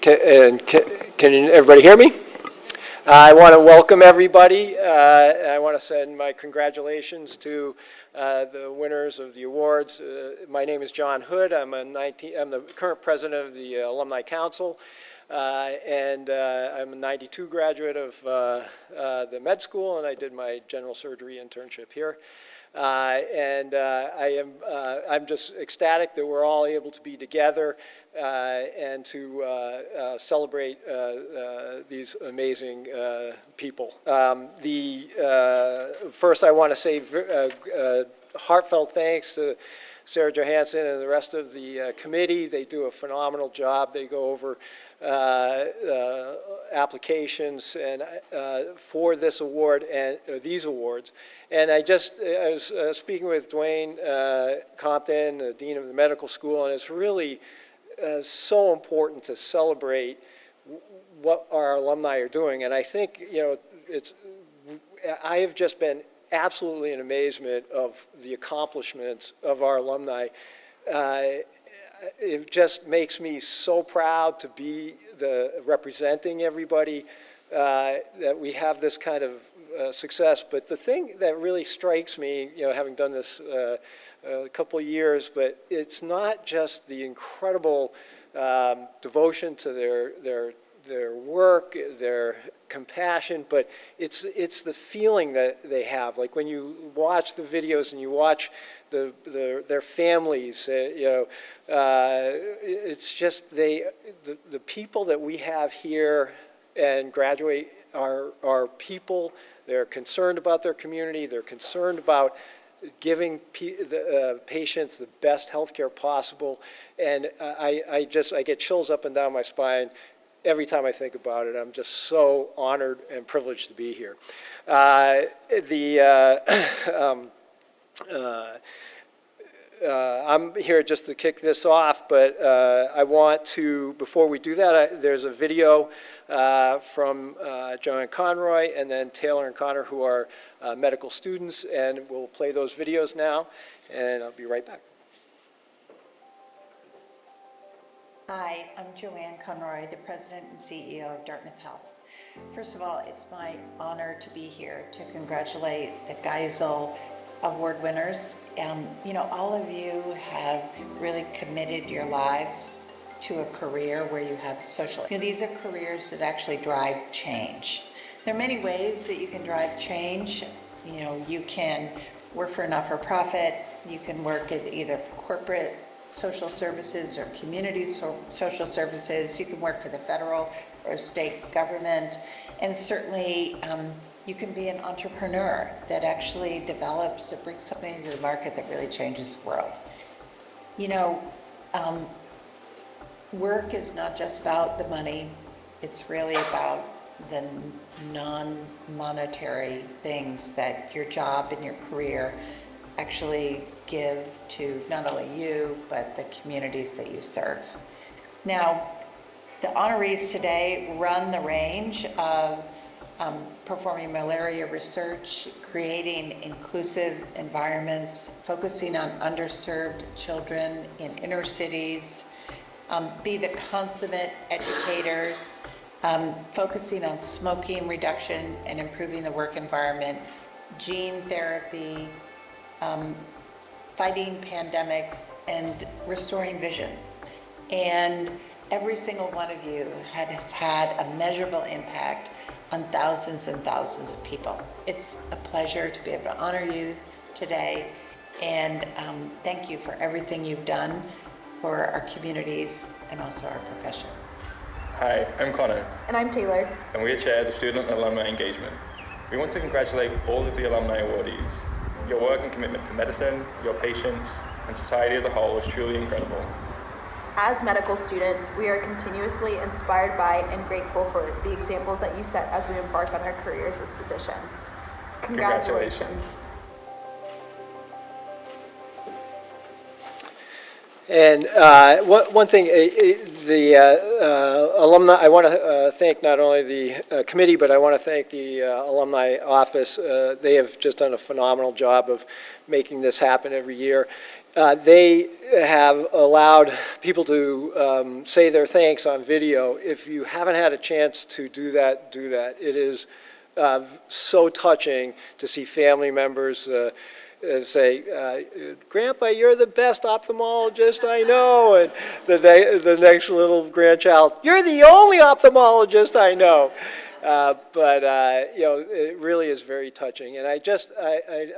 Can everybody hear me? I want to welcome everybody. I want to send my congratulations to the winners of the awards. My name is John Hood. I'm the current president of the Alumni Council, and I'm a '92 graduate of the med school, and I did my general surgery internship here. I'm just ecstatic that we're all able to be together and to celebrate these amazing people. First, I want to say heartfelt thanks to Sarah Johansson and the rest of the committee. They do a phenomenal job. They go over applications and for this award and these awards. And I was speaking with Dwayne Compton, the dean of the medical school, and it's really so important to celebrate what our alumni are doing. And I think, I have just been absolutely in amazement of the accomplishments of our alumni. It just makes me so proud to be representing everybody, that we have this kind of success. But the thing that really strikes me, having done this a couple of years, but it's not just the incredible devotion to their work, their compassion, but it's the feeling that they have. Like when you watch the videos and you watch their families, it's just the people that we have here and graduate are people. They're concerned about their community. They're concerned about giving patients the best health care possible. And I get chills up and down my spine every time I think about it. I'm just so honored and privileged to be here. I'm here just to kick this off, but I want to, before we do that, there's a video from Joanne Conroy and then Taylor and Connor, who are medical students, and we'll play those videos now, and I'll be right back. Hi, I'm Joanne Conroy, the President and CEO of Dartmouth Health. First of all, it's my honor to be here to congratulate the Geisel Award winners. All of you have really committed your lives to a career where you have social. These are careers that actually drive change. There are many ways that you can drive change. You can work for a not-for-profit, you can work at either corporate social services or community social services, you can work for the federal or state government, and certainly you can be an entrepreneur that actually develops or brings something to the market that really changes the world. Work is not just about the money, it's really about the non-monetary things that your job and your career actually give to not only you, but the communities that you serve. Now, the honorees today run the range of performing malaria research, creating inclusive environments, focusing on underserved children in inner cities, be the consummate educators, focusing on smoking reduction and improving the work environment, gene therapy, fighting pandemics, and restoring vision. And every single one of you has had a measurable impact on thousands and thousands of people. It's a pleasure to be able to honor you today, and thank you for everything you've done for our communities and also our profession. Hi, I'm Connor. And I'm Taylor. And we are chairs of Student and Alumni Engagement. We want to congratulate all of the alumni awardees. Your work and commitment to medicine, your patients, and society as a whole is truly incredible. As medical students, we are continuously inspired by and grateful for the examples that you set as we embark on our careers as physicians. Congratulations. And one thing, alumni, I want to thank not only the committee, but I want to thank the alumni office. They have just done a phenomenal job of making this happen every year. They have allowed people to say their thanks on video. If you haven't had a chance to do that, do that. It is so touching to see family members say, Grandpa, you're the best ophthalmologist I know, and the next little grandchild, you're the only ophthalmologist I know. It really is very touching. And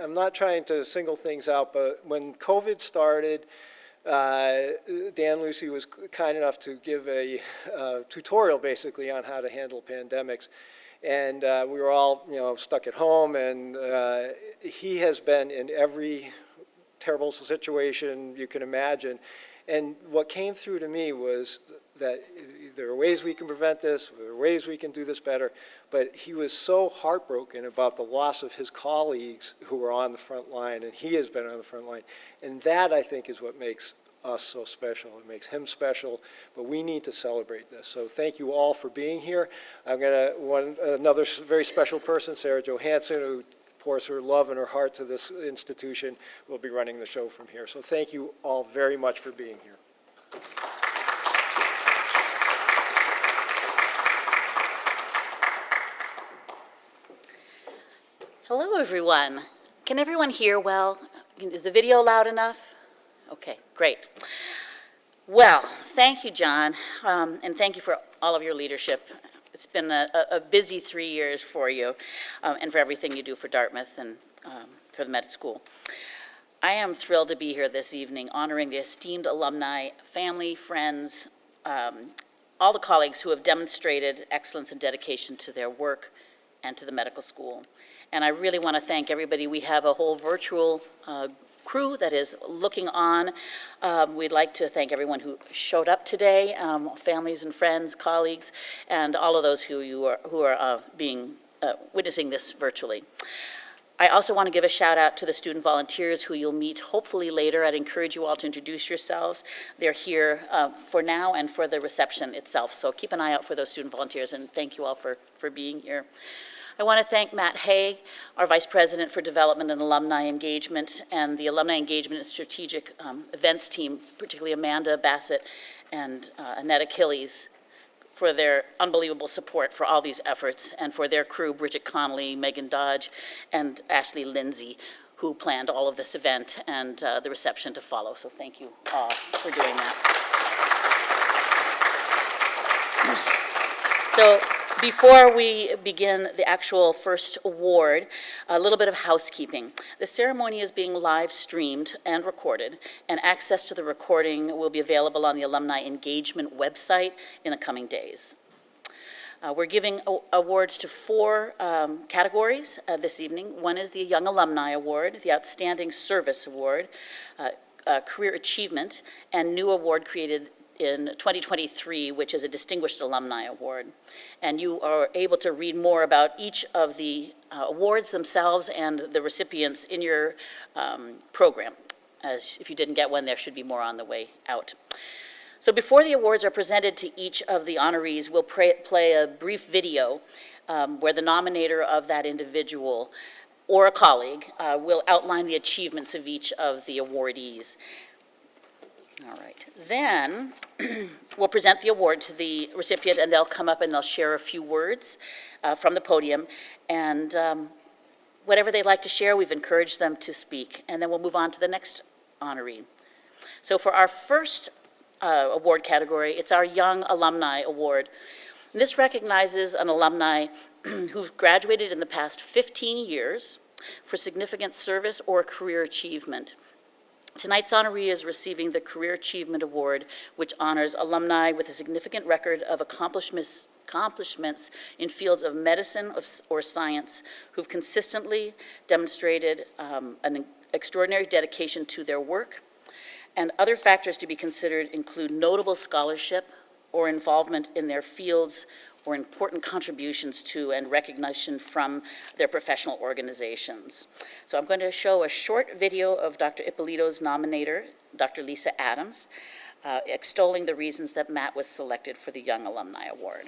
I'm not trying to single things out, but when COVID started, Dan Lucy was kind enough to give a tutorial basically on how to handle pandemics. And we were all, stuck at home, and he has been in every terrible situation you can imagine. And what came through to me was that there are ways we can prevent this, there are ways we can do this better, but he was so heartbroken about the loss of his colleagues who were on the front line, and he has been on the front line. And that, I think, is what makes us so special. It makes him special, but we need to celebrate this. So thank you all for being here. I'm another very special person, Sarah Johansson, who pours her love and her heart to this institution, will be running the show from here. So thank you all very much for being here. Hello, everyone. Can everyone hear well? Is the video loud enough? Okay, great. Well, thank you, John, and thank you for all of your leadership. It's been a busy 3 years for you and for everything you do for Dartmouth and for the med school. I am thrilled to be here this evening honoring the esteemed alumni, family, friends, all the colleagues who have demonstrated excellence and dedication to their work and to the medical school. And I really want to thank everybody. We have a whole virtual crew that is looking on. We'd like to thank everyone who showed up today, families and friends, colleagues, and all of those who are witnessing this virtually. I also want to give a shout out to the student volunteers who you'll meet hopefully later. I'd encourage you all to introduce yourselves. They're here for now and for the reception itself. So keep an eye out for those student volunteers, and thank you all for being here. I want to thank Matt Haig, our Vice President for Development and Alumni Engagement, and the Alumni Engagement and Strategic Events team, particularly Amanda Bassett and Annette Achilles, for their unbelievable support for all these efforts, and for their crew, Bridget Connolly, Megan Dodge, and Ashley Lindsay, who planned all of this event and the reception to follow. So thank you all for doing that. So before we begin the actual first award, a little bit of housekeeping. The ceremony is being live streamed and recorded, and access to the recording will be available on the Alumni Engagement website in the coming days. We're giving awards to 4 categories this evening. One is the Young Alumni Award, the Outstanding Service Award, Career Achievement, and new award created in 2023, which is a Distinguished Alumni Award. And you are able to read more about each of the awards themselves and the recipients in your program. As if you didn't get one, there should be more on the way out. So before the awards are presented to each of the honorees, we'll play a brief video where the nominator of that individual or a colleague will outline the achievements of each of the awardees. All right, then we'll present the award to the recipient, and they'll come up and they'll share a few words from the podium, and whatever they'd like to share, we've encouraged them to speak, and then we'll move on to the next honoree. So for our first award category, it's our Young Alumni Award. This recognizes an alumni who've graduated in the past 15 years for significant service or career achievement. Tonight's honoree is receiving the Career Achievement Award, which honors alumni with a significant record of accomplishments in fields of medicine or science who've consistently demonstrated an extraordinary dedication to their work. And other factors to be considered include notable scholarship or involvement in their fields or important contributions to and recognition from their professional organizations. So I'm going to show a short video of Dr. Ippolito's nominator, Dr. Lisa Adams. extolling the reasons that Matt was selected for the Young Alumni Award.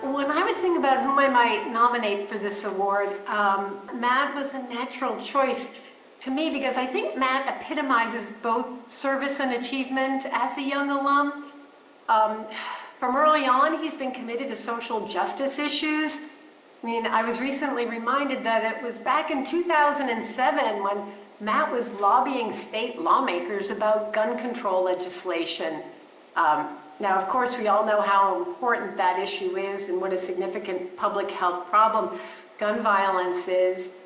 When I was thinking about whom I might nominate for this award, Matt was a natural choice to me because I think Matt epitomizes both service and achievement as a young alum. From early on, he's been committed to social justice issues. I mean, I was recently reminded that it was back in 2007 when Matt was lobbying state lawmakers about gun control legislation. Now, of course, we all know how important that issue is and what a significant public health problem gun violence is.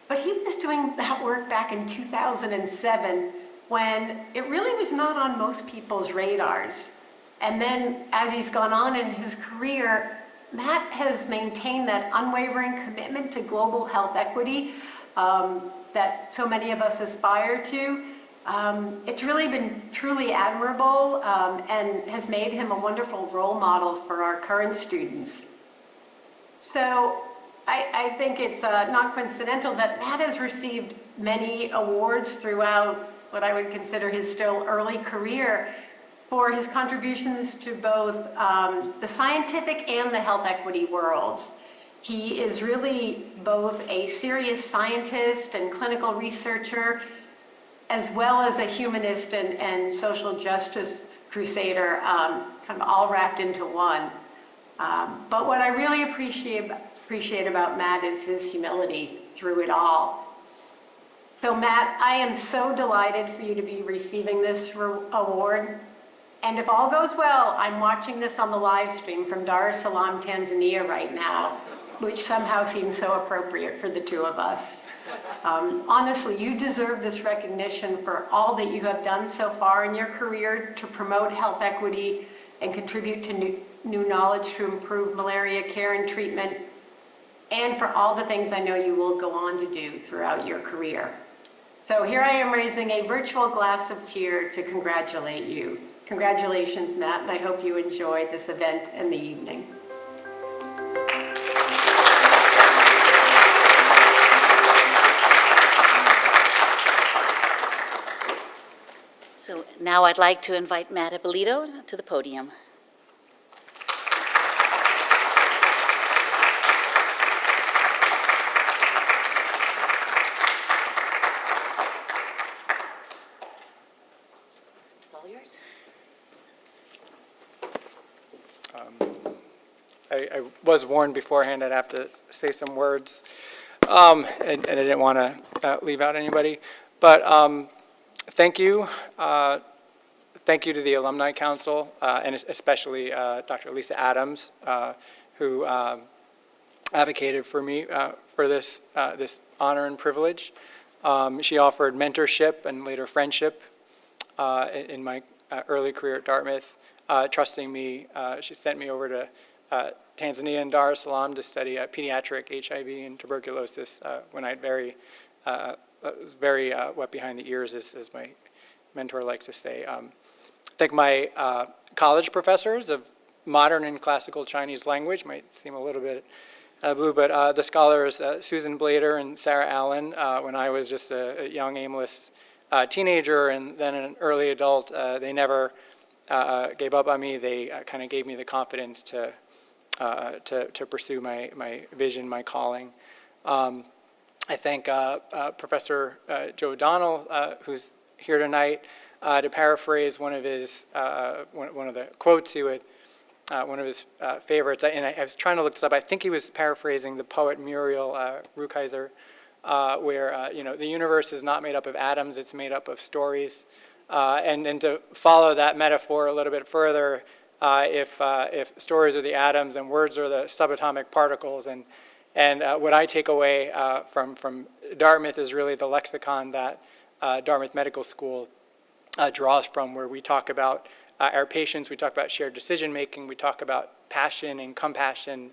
But he was doing that work back in 2007 when it really was not on most people's radars. And then as he's gone on in his career, Matt has maintained that unwavering commitment to global health equity that so many of us aspire to. It's really been truly admirable and has made him a wonderful role model for our current students. So I think it's not coincidental that Matt has received many awards throughout what I would consider his still early career for his contributions to both the scientific and the health equity worlds. He is really both a serious scientist and clinical researcher, as well as a humanist and social justice crusader, kind of all wrapped into one. But what I really appreciate about Matt is his humility through it all. So Matt, I am so delighted for you to be receiving this award. And if all goes well, I'm watching this on the live stream from Dar es Salaam, Tanzania right now, which somehow seems so appropriate for the two of us. Honestly, you deserve this recognition for all that you have done so far in your career to promote health equity and contribute to new knowledge to improve malaria care and treatment, and for all the things I know you will go on to do throughout your career. So here I am raising a virtual glass of cheer to congratulate you. Congratulations, Matt, and I hope you enjoy this event and the evening. So now I'd like to invite Matt Ippolito to the podium. It's all yours. I was warned beforehand I'd have to say some words, and I didn't want to leave out anybody. But thank you. Thank you to the Alumni Council, and especially Dr. Lisa Adams, who advocated for me for this honor and privilege. She offered mentorship and later friendship in my early career at Dartmouth, trusting me. She sent me over to Tanzania and Dar es Salaam to study pediatric HIV and tuberculosis when I was very wet behind the ears, as my mentor likes to say. I think my college professors of modern and classical Chinese language might seem a little bit blue, but the scholars Susan Blader and Sarah Allen, when I was just a young, aimless teenager and then an early adult, they never gave up on me. They kind of gave me the confidence to pursue my vision, my calling. I thank Professor Joe O'Donnell, who's here tonight, to paraphrase one of his one of the quotes he would, one of his favorites. And I was trying to look this up. I think he was paraphrasing the poet Muriel Rukeyser, where the universe is not made up of atoms; it's made up of stories. And to follow that metaphor a little bit further, if stories are the atoms and words are the subatomic particles, and what I take away from Dartmouth is really the lexicon that Dartmouth Medical School draws from, where we talk about our patients, we talk about shared decision making, we talk about passion and compassion,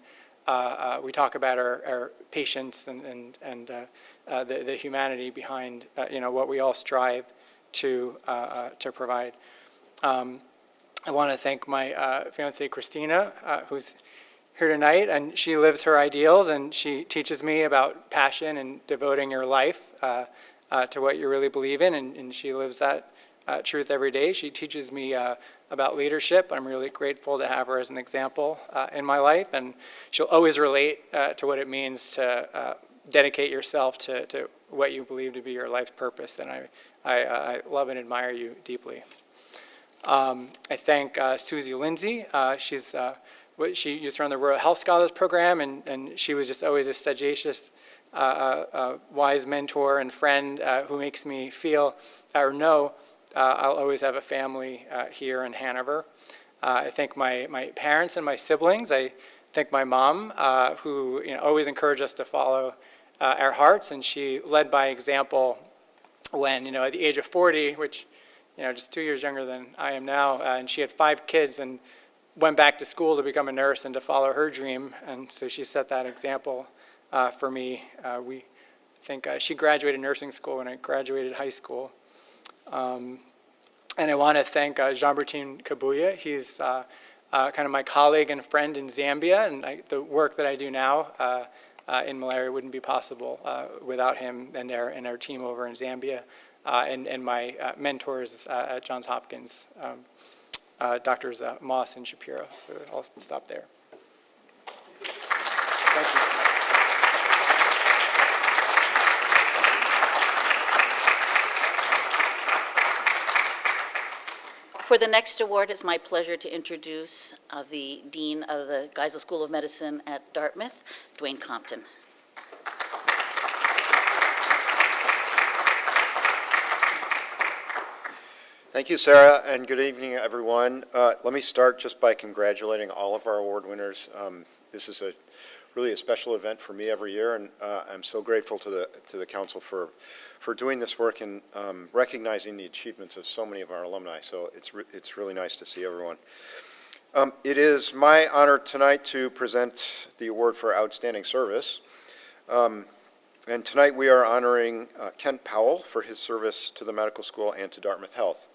we talk about our patients and the humanity behind what we all strive to provide. I want to thank my fiancée, Christina, who's here tonight, and she lives her ideals, and she teaches me about passion and devoting your life to what you really believe in, and she lives that truth every day. She teaches me about leadership. I'm really grateful to have her as an example in my life, and she'll always relate to what it means to dedicate yourself to what you believe to be your life's purpose, and I love and admire you deeply. I thank Susie Lindsay. She used to run the Rural Health Scholars Program, and she was just always a sagacious, wise mentor and friend who makes me feel or know I'll always have a family here in Hanover. I thank my parents and my siblings. I thank my mom, who always encouraged us to follow our hearts, and she led by example when, at the age of 40, which, just 2 years younger than I am now, and she had 5 kids and went back to school to become a nurse and to follow her dream, and so she set that example for me. She graduated nursing school when I graduated high school. And I want to thank Jean-Bertin Kabuya. He's kind of my colleague and friend in Zambia, and the work that I do now in malaria wouldn't be possible without him and our team over in Zambia, and my mentors at Johns Hopkins, Doctors Moss and Shapiro. So I'll stop there. Thank you. For the next award, it's my pleasure to introduce the Dean of the Geisel School of Medicine at Dartmouth, Dwayne Compton. Thank you, Sarah, and good evening, everyone. Let me start just by congratulating all of our award winners. This is really a special event for me every year, and I'm so grateful to the council for doing this work and recognizing the achievements of so many of our alumni. So it's really nice to see everyone. It is my honor tonight to present the award for outstanding service. And tonight we are honoring Kent Powell for his service to the medical school and to Dartmouth Health.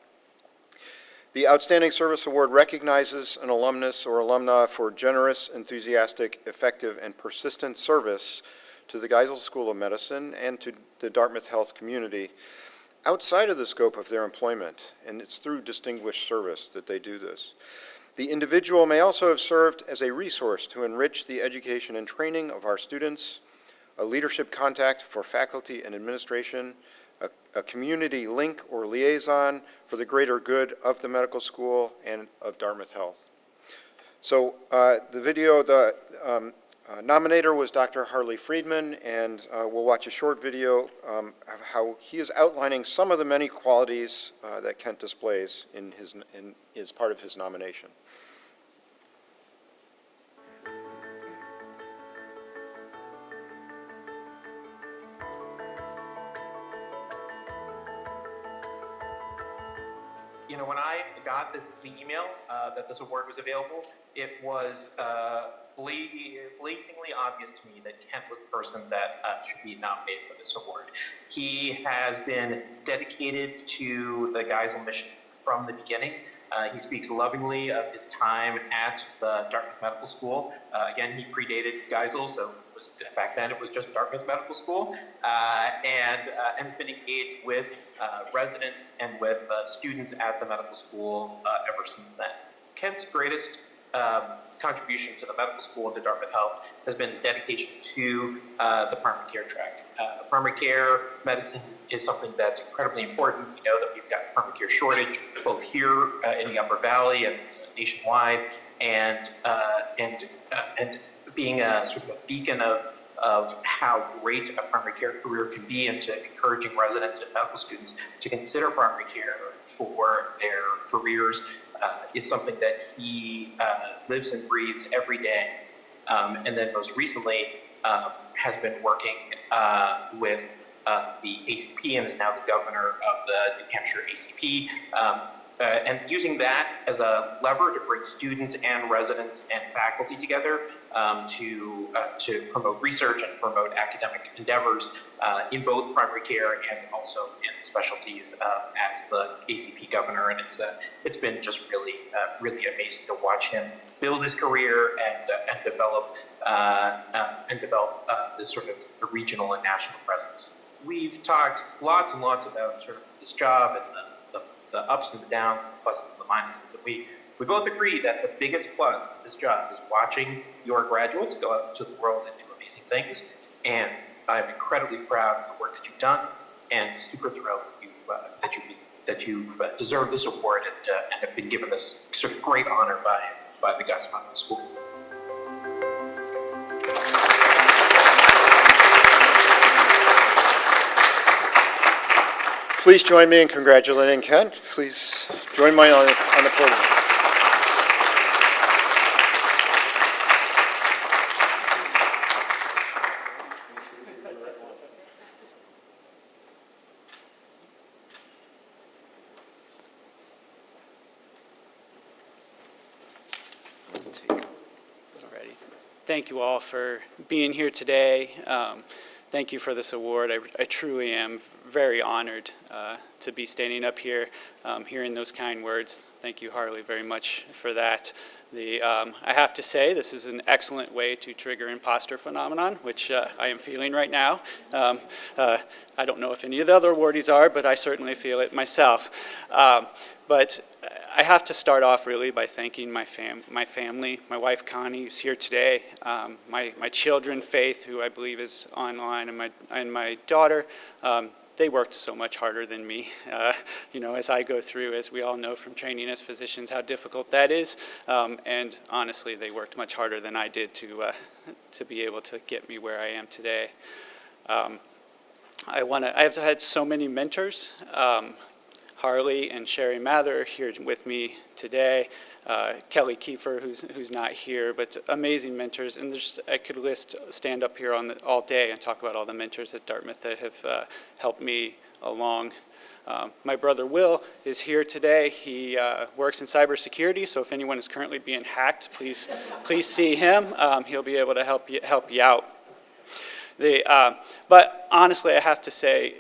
The Outstanding Service Award recognizes an alumnus or alumna for generous, enthusiastic, effective, and persistent service to the Geisel School of Medicine and to the Dartmouth Health community outside of the scope of their employment, and it's through distinguished service that they do this. The individual may also have served as a resource to enrich the education and training of our students, a leadership contact for faculty and administration, a community link or liaison for the greater good of the medical school and of Dartmouth Health. So the nominator was Dr. Harley Friedman, and we'll watch a short video of how he is outlining some of the many qualities that Kent displays in as part of his nomination. When I got the email that this award was available, it was blazingly obvious to me that Kent was the person that should be nominated for this award. He has been dedicated to the Geisel mission from the beginning. He speaks lovingly of his time at the Dartmouth Medical School. Again, he predated Geisel, so back then it was just Dartmouth Medical School, and has been engaged with residents and with students at the medical school ever since then. Kent's greatest contribution to the medical school and to Dartmouth Health has been his dedication to the primary care track. Primary care medicine is something that's incredibly important. We know that we've got a primary care shortage both here in the Upper Valley and nationwide, and being a sort of a beacon of how great a primary care career can be, and to encouraging residents and medical students to consider primary care for their careers is something that he lives and breathes every day. And then most recently has been working with the ACP and is now the governor of the New Hampshire ACP, and using that as a lever to bring students and residents and faculty together to promote research and promote academic endeavors in both primary care and also in specialties as the ACP governor. And it's been just really amazing to watch him build his career and develop this sort of regional and national presence. We've talked lots and lots about sort of this job and the ups and the downs, the pluses and the minuses. And we both agree that the biggest plus of this job is watching your graduates go out into the world and do amazing things. And I'm incredibly proud of the work that you've done, and super thrilled that you've deserved this award and have been given this sort of great honor by the Geisel School. Please join me in congratulating Kent. Please join me on the podium. Alrighty. Thank you all for being here today. Thank you for this award. I truly am very honored to be standing up here, hearing those kind words. Thank you, Harley, very much for that. I have to say, this is an excellent way to trigger imposter phenomenon, which I am feeling right now. I don't know if any of the other awardees are, but I certainly feel it myself. But I have to start off really by thanking my family, my wife Connie, who's here today, my children, Faith, who I believe is online, and my daughter. They worked so much harder than me, as I go through, as we all know from training as physicians, how difficult that is. And honestly, they worked much harder than I did to be able to get me where I am today. I've had so many mentors. Harley and Sherry Mather are here with me today. Kelly Kiefer, who's not here, but amazing mentors. And I could stand up here all day and talk about all the mentors at Dartmouth that have helped me along. My brother Will is here today. He works in cybersecurity, so if anyone is currently being hacked, please see him. He'll be able to help you out. But honestly, I have to say,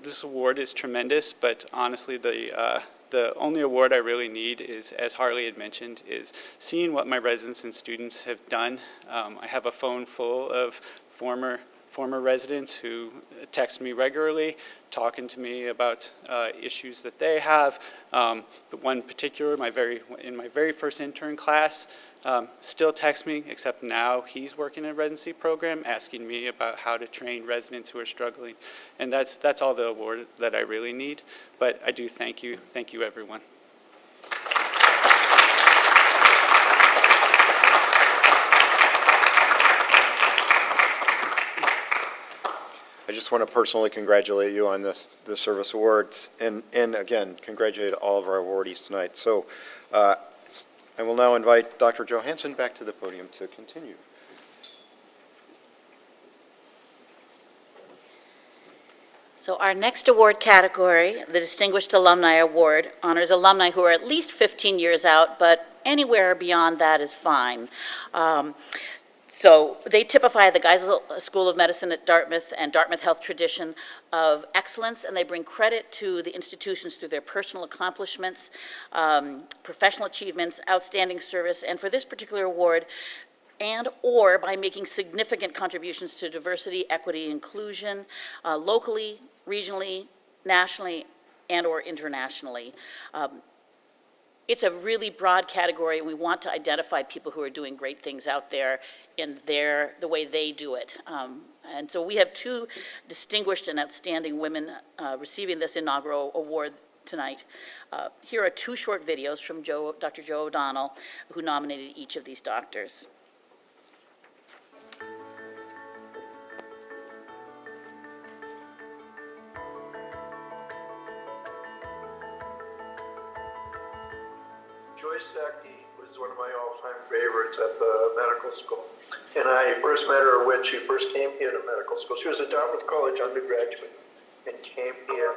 this award is tremendous, but honestly, the only award I really need is, as Harley had mentioned, is seeing what my residents and students have done. I have a phone full of former residents who text me regularly, talking to me about issues that they have. But one particular, in my very first intern class, still texts me, except now he's working in a residency program, asking me about how to train residents who are struggling. And that's all the award that I really need. But I do thank you everyone. I just want to personally congratulate you on the service awards, and again, congratulate all of our awardees tonight. So I will now invite Dr. Johansson back to the podium to continue. So our next award category, the Distinguished Alumni Award, honors alumni who are at least 15 years out, but anywhere beyond that is fine. So they typify the Geisel School of Medicine at Dartmouth and Dartmouth Health tradition of excellence, and they bring credit to the institutions through their personal accomplishments, professional achievements, outstanding service, and for this particular award, or by making significant contributions to diversity, equity, inclusion, locally, regionally, nationally, and/or internationally. It's a really broad category, and we want to identify people who are doing great things out there in the way they do it. And so we have two distinguished and outstanding women receiving this inaugural award tonight. Here are two short videos from Dr. Joe O'Donnell, who nominated each of these doctors. Joyce Sackey was one of my all-time favorites at the medical school. And I first met her when she first came here to medical school. She was a Dartmouth College undergraduate and came here.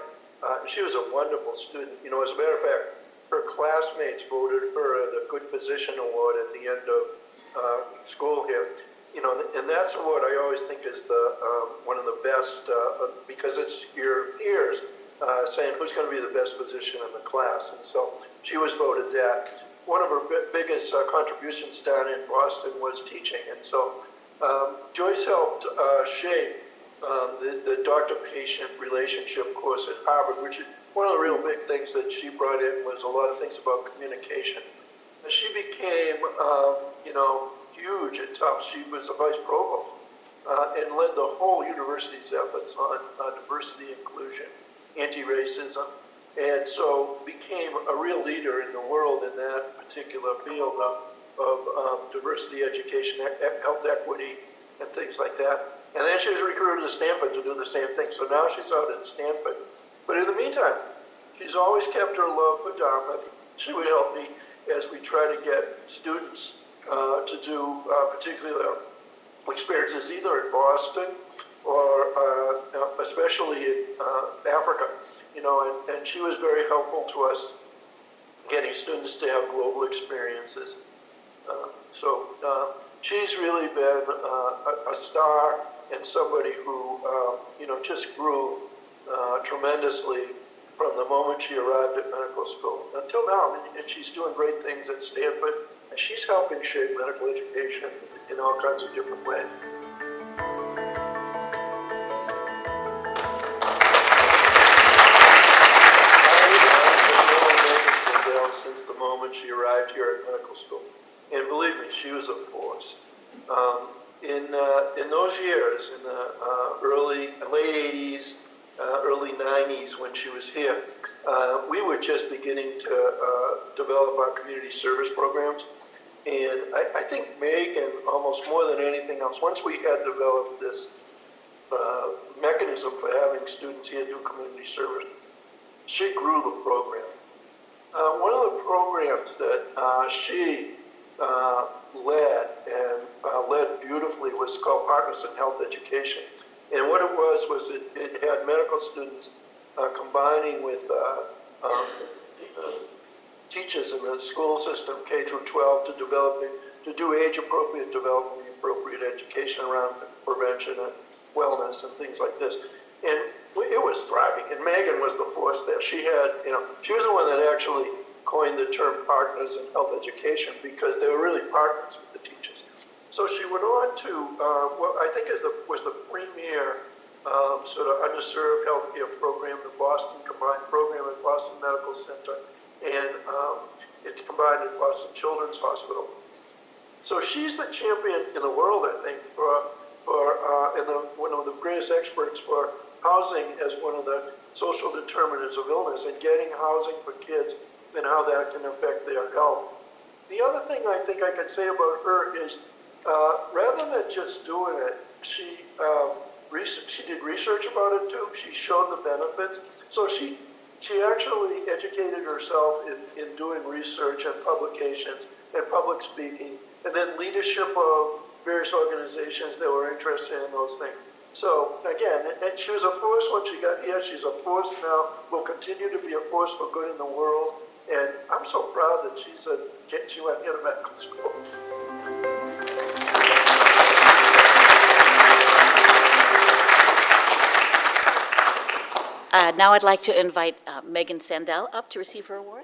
She was a wonderful student. You know, as a matter of fact, her classmates voted her the Good Physician Award at the end of school here. You know, and that's what I always think is the one of the best, because it's your peers saying who's going to be the best physician in the class. And so she was voted that. One of her biggest contributions down in Boston was teaching. And so Joyce helped shape the doctor-patient relationship course at Harvard, which is one of the real big things that she brought in was a lot of things about communication. And she became, you know, huge at Tufts. She was the vice provost and led the whole university's efforts on diversity, inclusion, anti-racism, and so became a real leader in the world in that particular field of diversity, education, health equity, and things like that. And then she was recruited to Stanford to do the same thing. So now she's out at Stanford. But in the meantime, she's always kept her love for Dartmouth. She would help me as we try to get students to do particular experiences either in Boston or especially in Africa, you know, and she was very helpful to us getting students to have global experiences. So she's really been a star and somebody who, you know, just grew tremendously from the moment she arrived at medical school until now. And she's doing great things at Stanford, and she's helping shape medical education in all kinds of different ways. Since the moment she arrived here at medical school, and believe me, she was a force. In those years, in the late 80s, early 90s, when she was here, we were just beginning to develop our community service programs. And I think Megan, almost more than anything else, once we had developed this mechanism for having students here do community service, she grew the program. One of the programs that she led and led beautifully was called Partners in Health Education. And what it was it had medical students combining with teachers in the school system, K through 12, to do age-appropriate development, appropriate education around prevention and wellness and things like this. And it was thriving, and Megan was the force there. She had, you know, she was the one that actually coined the term partners in health education because they were really partners with the teachers. So she went on to what I think was the premier sort of underserved healthcare program, the Boston Combined Program at Boston Medical Center, and it's combined at Boston Children's Hospital. So she's the champion in the world, I think, one of the greatest experts for housing as one of the social determinants of illness and getting housing for kids and how that can affect their health. The other thing I think I could say about her is rather than just doing it, she did research about it too. She showed the benefits. So she actually educated herself in doing research and publications and public speaking, and then leadership of various organizations that were interested in those things. So again, and she was a force when she got here. She's a force now, will continue to be a force for good in the world. And I'm so proud that she went here to medical school. Now I'd like to invite Megan Sandell up to receive her award.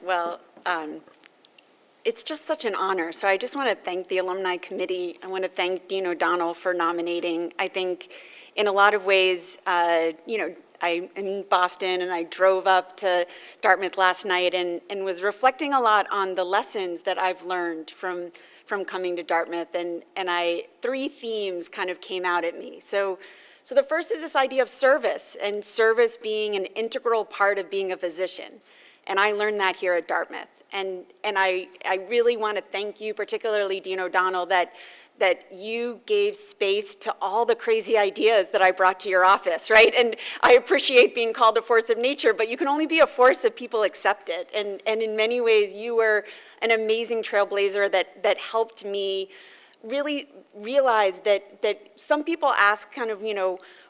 Well, it's just such an honor. So I just want to thank the Alumni Committee. I want to thank Dean O'Donnell for nominating. I think in a lot of ways, you know, I'm in Boston and I drove up to Dartmouth last night and was reflecting a lot on the lessons that I've learned from coming to Dartmouth. And three themes kind of came out at me. So the first is this idea of service, and service being an integral part of being a physician. And I learned that here at Dartmouth. And I really want to thank you, particularly Dean O'Donnell, that that you gave space to all the crazy ideas that I brought to your office, right? And I appreciate being called a force of nature, but you can only be a force if people accept it. And in many ways, you were an amazing trailblazer that helped me really realize that some people ask kind of,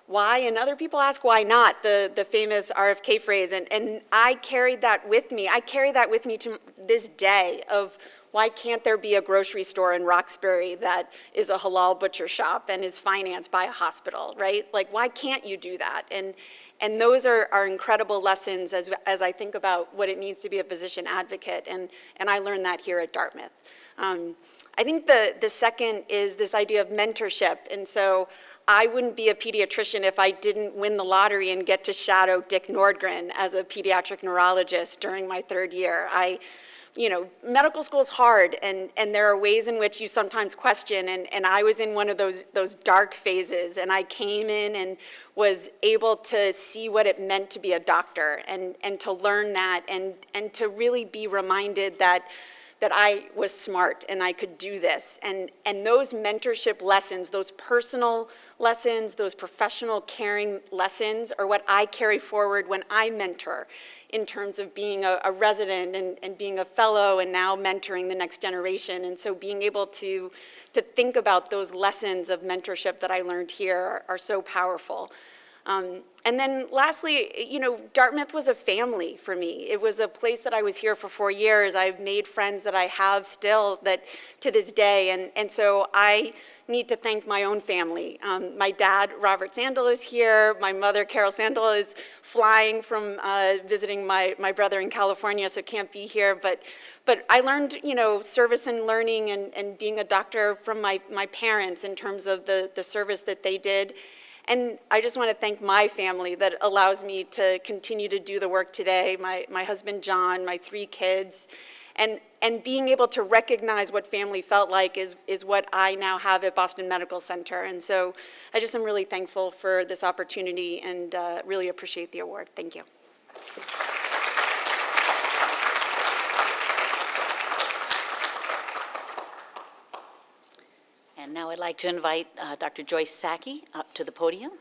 why, and other people ask why not, the famous RFK phrase, and I carried that with me. I carry that with me to this day of why can't there be a grocery store in Roxbury that is a halal butcher shop and is financed by a hospital, right? Like, why can't you do that? And those are incredible lessons as I think about what it means to be a physician advocate, and I learned that here at Dartmouth. I think the second is this idea of mentorship, and so I wouldn't be a pediatrician if I didn't win the lottery and get to shadow Dick Nordgren as a pediatric neurologist during my third year. Medical school is hard, and there are ways in which you sometimes question, and I was in one of those dark phases, and I came in and was able to see what it meant to be a doctor, and to learn that, and to really be reminded that I was smart and I could do this. And those mentorship lessons, those personal lessons, those professional caring lessons are what I carry forward when I mentor in terms of being a resident and being a fellow and now mentoring the next generation. And so being able to think about those lessons of mentorship that I learned here are so powerful. And then lastly, Dartmouth was a family for me. It was a place that I was here for 4 years. I've made friends that I have still that to this day. And so I need to thank my own family. My dad, Robert Sandel, is here. My mother, Carol Sandel, is flying from visiting my brother in California, so can't be here. But I learned, service and learning and being a doctor from my parents in terms of the service that they did. And I just want to thank my family that allows me to continue to do the work today, my husband, John, my 3 kids. And being able to recognize what family felt like is what I now have at Boston Medical Center. And so I just am really thankful for this opportunity and really appreciate the award. Thank you. And now I'd like to invite Dr. Joyce Sacki up to the podium.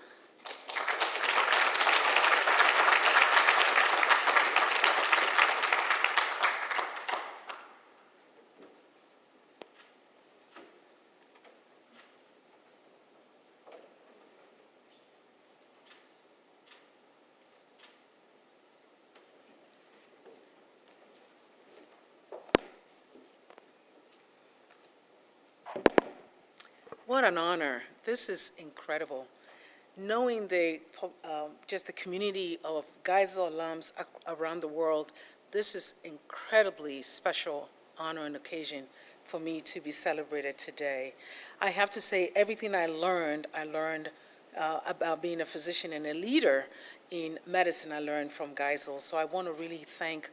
What an honor. This is incredible. Knowing just the community of Geisel alums around the world, this is incredibly special honor and occasion for me to be celebrated today. I have to say, everything I learned about being a physician and a leader in medicine, I learned from Geisel. So I want to really thank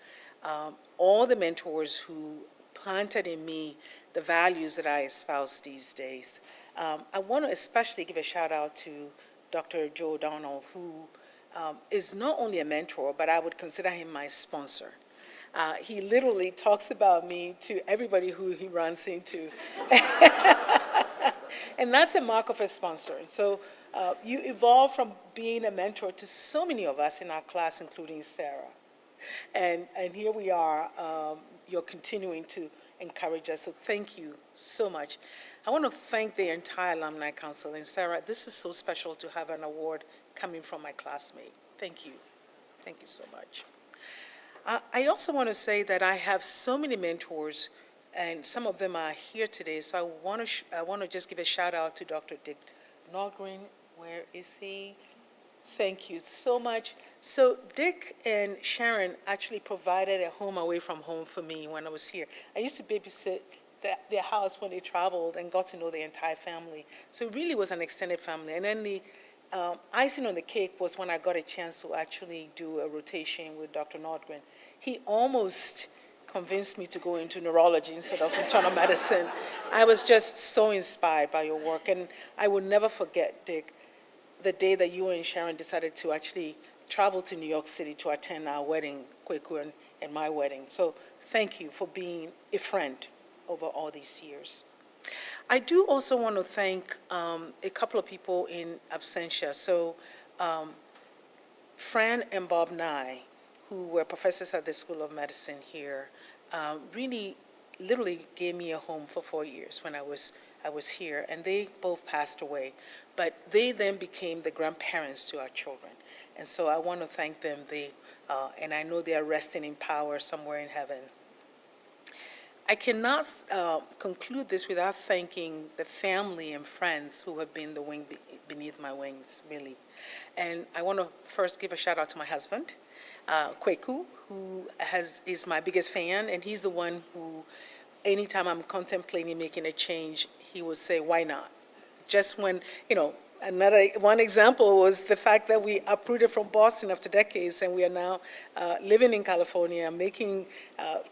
all the mentors who planted in me the values that I espouse these days. I want to especially give a shout out to Dr. Joe O'Donnell, who is not only a mentor, but I would consider him my sponsor. He literally talks about me to everybody who he runs into. And that's a mark of a sponsor. So you evolve from being a mentor to so many of us in our class, including Sarah. And here we are, you're continuing to encourage us, so thank you so much. I want to thank the entire Alumni Council, and Sarah, this is so special to have an award coming from my classmate. Thank you. Thank you so much. I also want to say that I have so many mentors, and some of them are here today, so I want to just give a shout out to Dr. Dick Nordgren. Where is he? Thank you so much. So Dick and Sharon actually provided a home away from home for me when I was here. I used to babysit their house when they traveled and got to know the entire family. So it really was an extended family. And then the icing on the cake was when I got a chance to actually do a rotation with Dr. Nordgren. He almost convinced me to go into neurology instead of internal medicine. I was just so inspired by your work. And I will never forget, Dick, the day that you and Sharon decided to actually travel to New York City to attend our wedding, Kweku and my wedding. So thank you for being a friend over all these years. I do also want to thank a couple of people in absentia. So Fran and Bob Nye, who were professors at the School of Medicine here, really literally gave me a home for 4 years when I was here, and they both passed away. But they then became the grandparents to our children. And so I want to thank them. And I know they are resting in power somewhere in heaven. I cannot conclude this without thanking the family and friends who have been the wing beneath my wings, really. And I want to first give a shout out to my husband, Kweku, who is my biggest fan, and he's the one who, anytime I'm contemplating making a change, he would say, why not? Just when, one example was the fact that we uprooted from Boston after decades, and we are now living in California,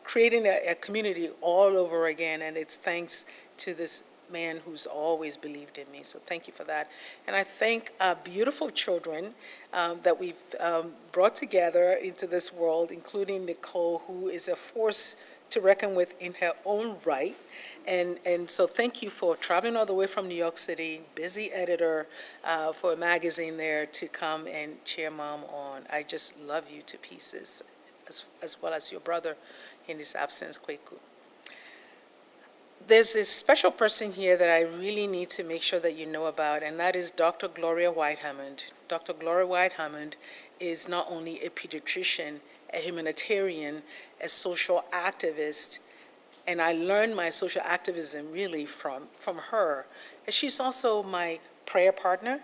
creating a community all over again, and it's thanks to this man who's always believed in me. So thank you for that. And I thank our beautiful children that we've brought together into this world, including Nicole, who is a force to reckon with in her own right. And so thank you for traveling all the way from New York City, busy editor for a magazine there, to come and cheer Mom on. I just love you to pieces, as well as your brother in his absence, Kweku. There's this special person here that I really need to make sure that you know about, and that is Dr. Gloria White-Hammond. Dr. Gloria White-Hammond is not only a pediatrician, a humanitarian, a social activist, and I learned my social activism really from her. And she's also my prayer partner,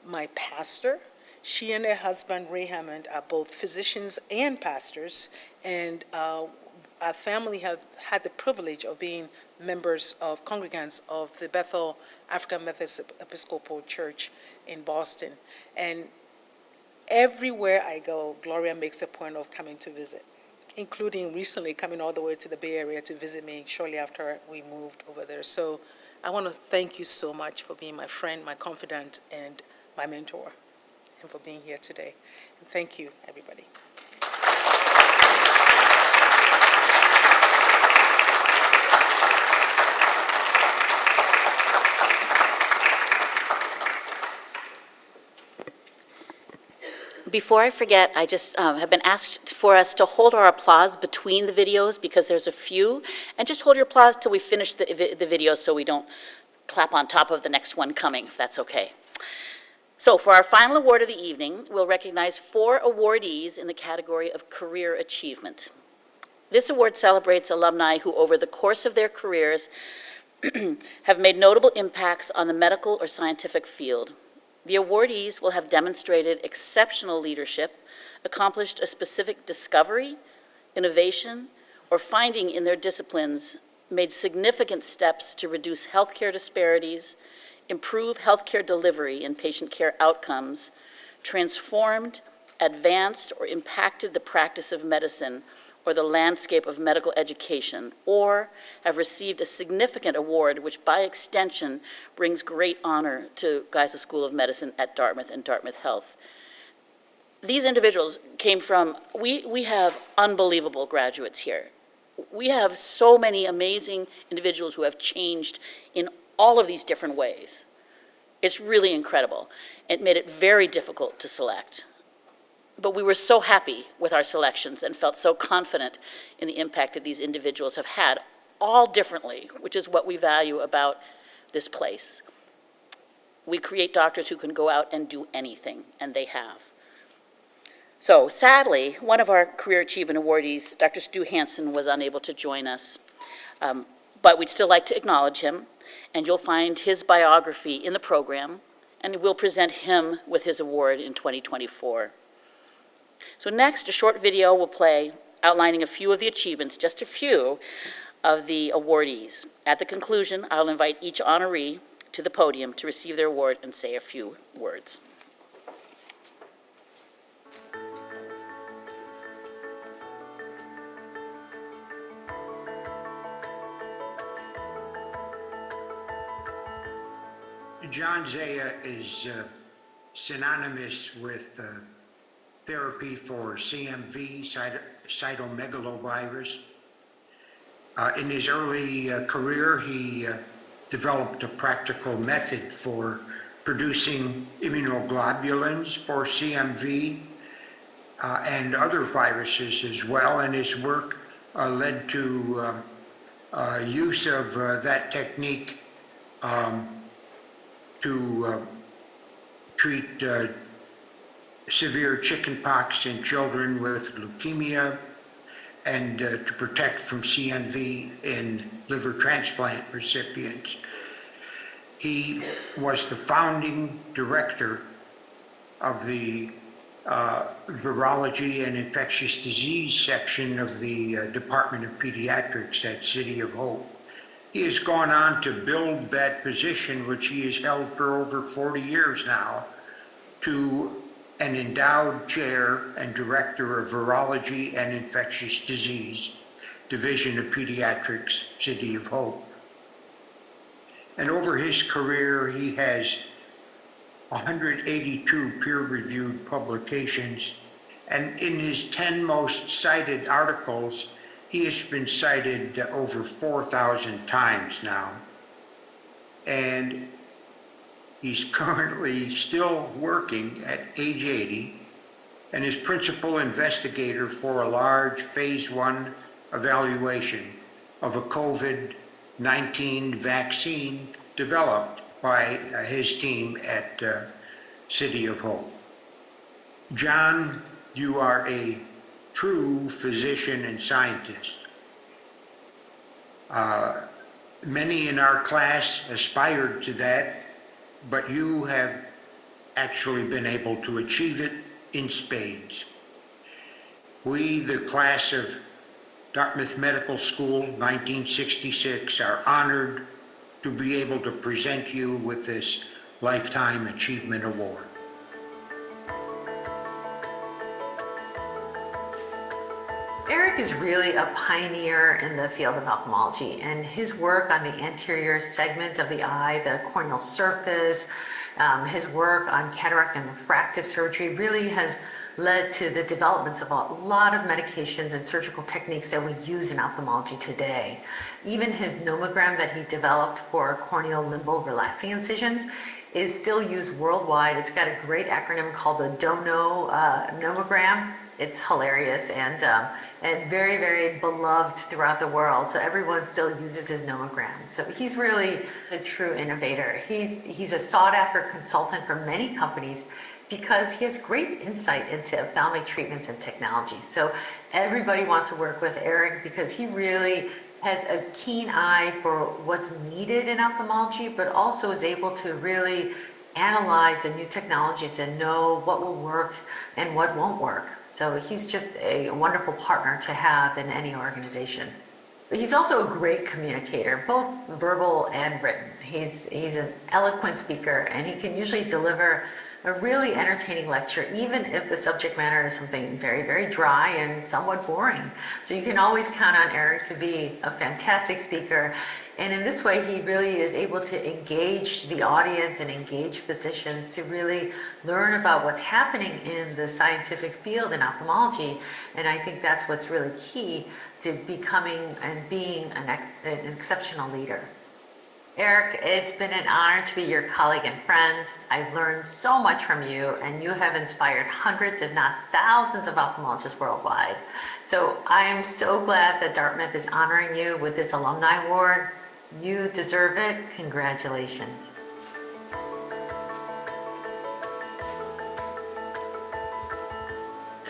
my pastor. She and her husband, Ray Hammond, are both physicians and pastors, and our family have had the privilege of being members of congregants of the Bethel African Methodist Episcopal Church in Boston. And everywhere I go, Gloria makes a point of coming to visit, including recently coming all the way to the Bay Area to visit me shortly after we moved over there. So I want to thank you so much for being my friend, my confidant, and my mentor, and for being here today. And thank you, everybody. Before I forget, I just have been asked for us to hold our applause between the videos because there's a few, and just hold your applause till we finish the video so we don't clap on top of the next one coming, if that's okay. So for our final award of the evening, we'll recognize 4 awardees in the category of career achievement. This award celebrates alumni who, over the course of their careers, have made notable impacts on the medical or scientific field. The awardees will have demonstrated exceptional leadership, accomplished a specific discovery, innovation, or finding in their disciplines, made significant steps to reduce healthcare disparities, improve healthcare delivery and patient care outcomes, transformed, advanced, or impacted the practice of medicine or the landscape of medical education, or have received a significant award which by extension brings great honor to Geisel School of Medicine at Dartmouth and Dartmouth Health. These individuals came from, we have unbelievable graduates here. We have so many amazing individuals who have changed in all of these different ways. It's really incredible. It made it very difficult to select. But we were so happy with our selections and felt so confident in the impact that these individuals have had, all differently, which is what we value about this place. We create doctors who can go out and do anything, and they have. So sadly, one of our Career Achievement awardees, Dr. Stu Hansen, was unable to join us. But we'd still like to acknowledge him, and you'll find his biography in the program, and we'll present him with his award in 2024. So next, a short video will play outlining a few of the achievements, just a few of the awardees. At the conclusion, I'll invite each honoree to the podium to receive their award and say a few words. John Zaya is synonymous with therapy for CMV, cytomegalovirus. In his early career, he developed a practical method for producing immunoglobulins for CMV and other viruses as well, and his work led to use of that technique to treat severe chickenpox in children with leukemia and to protect from CMV in liver transplant recipients. He was the founding director of the Virology and Infectious Disease section of the Department of Pediatrics at City of Hope. He has gone on to build that position, which he has held for over 40 years now, to an endowed chair and director of Virology and Infectious Disease, Division of Pediatrics, City of Hope. And over his career, he has 182 peer-reviewed publications, and in his 10 most cited articles, he has been cited over 4,000 times now. And he's currently still working at age 80 and is principal investigator for a large phase 1 evaluation of a COVID-19 vaccine developed by his team at City of Hope. John, you are a true physician and scientist. Many in our class aspired to that, but you have actually been able to achieve it in spades. We, the class of Dartmouth Medical School, 1966, are honored to be able to present you with this Lifetime Achievement Award. Eric is really a pioneer in the field of ophthalmology, and his work on the anterior segment of the eye, the corneal surface, his work on cataract and refractive surgery really has led to the developments of a lot of medications and surgical techniques that we use in ophthalmology today. Even his nomogram that he developed for corneal limbal relaxing incisions is still used worldwide. It's got a great acronym called the DONO nomogram. It's hilarious and very, very beloved throughout the world. So everyone still uses his nomogram. So he's really a true innovator. He's a sought after consultant for many companies because he has great insight into ophthalmic treatments and technology. So everybody wants to work with Eric because he really has a keen eye for what's needed in ophthalmology, but also is able to really analyze the new technologies and know what will work and what won't work. So he's just a wonderful partner to have in any organization. But he's also a great communicator, both verbal and written. He's an eloquent speaker, and he can usually deliver a really entertaining lecture, even if the subject matter is something very, very dry and somewhat boring. So you can always count on Eric to be a fantastic speaker. And in this way, he really is able to engage the audience and engage physicians to really learn about what's happening in the scientific field in ophthalmology. And I think that's what's really key to becoming and being an exceptional leader. Eric, it's been an honor to be your colleague and friend. I've learned so much from you, and you have inspired hundreds, if not thousands, of ophthalmologists worldwide. So I am so glad that Dartmouth is honoring you with this Alumni Award. You deserve it. Congratulations.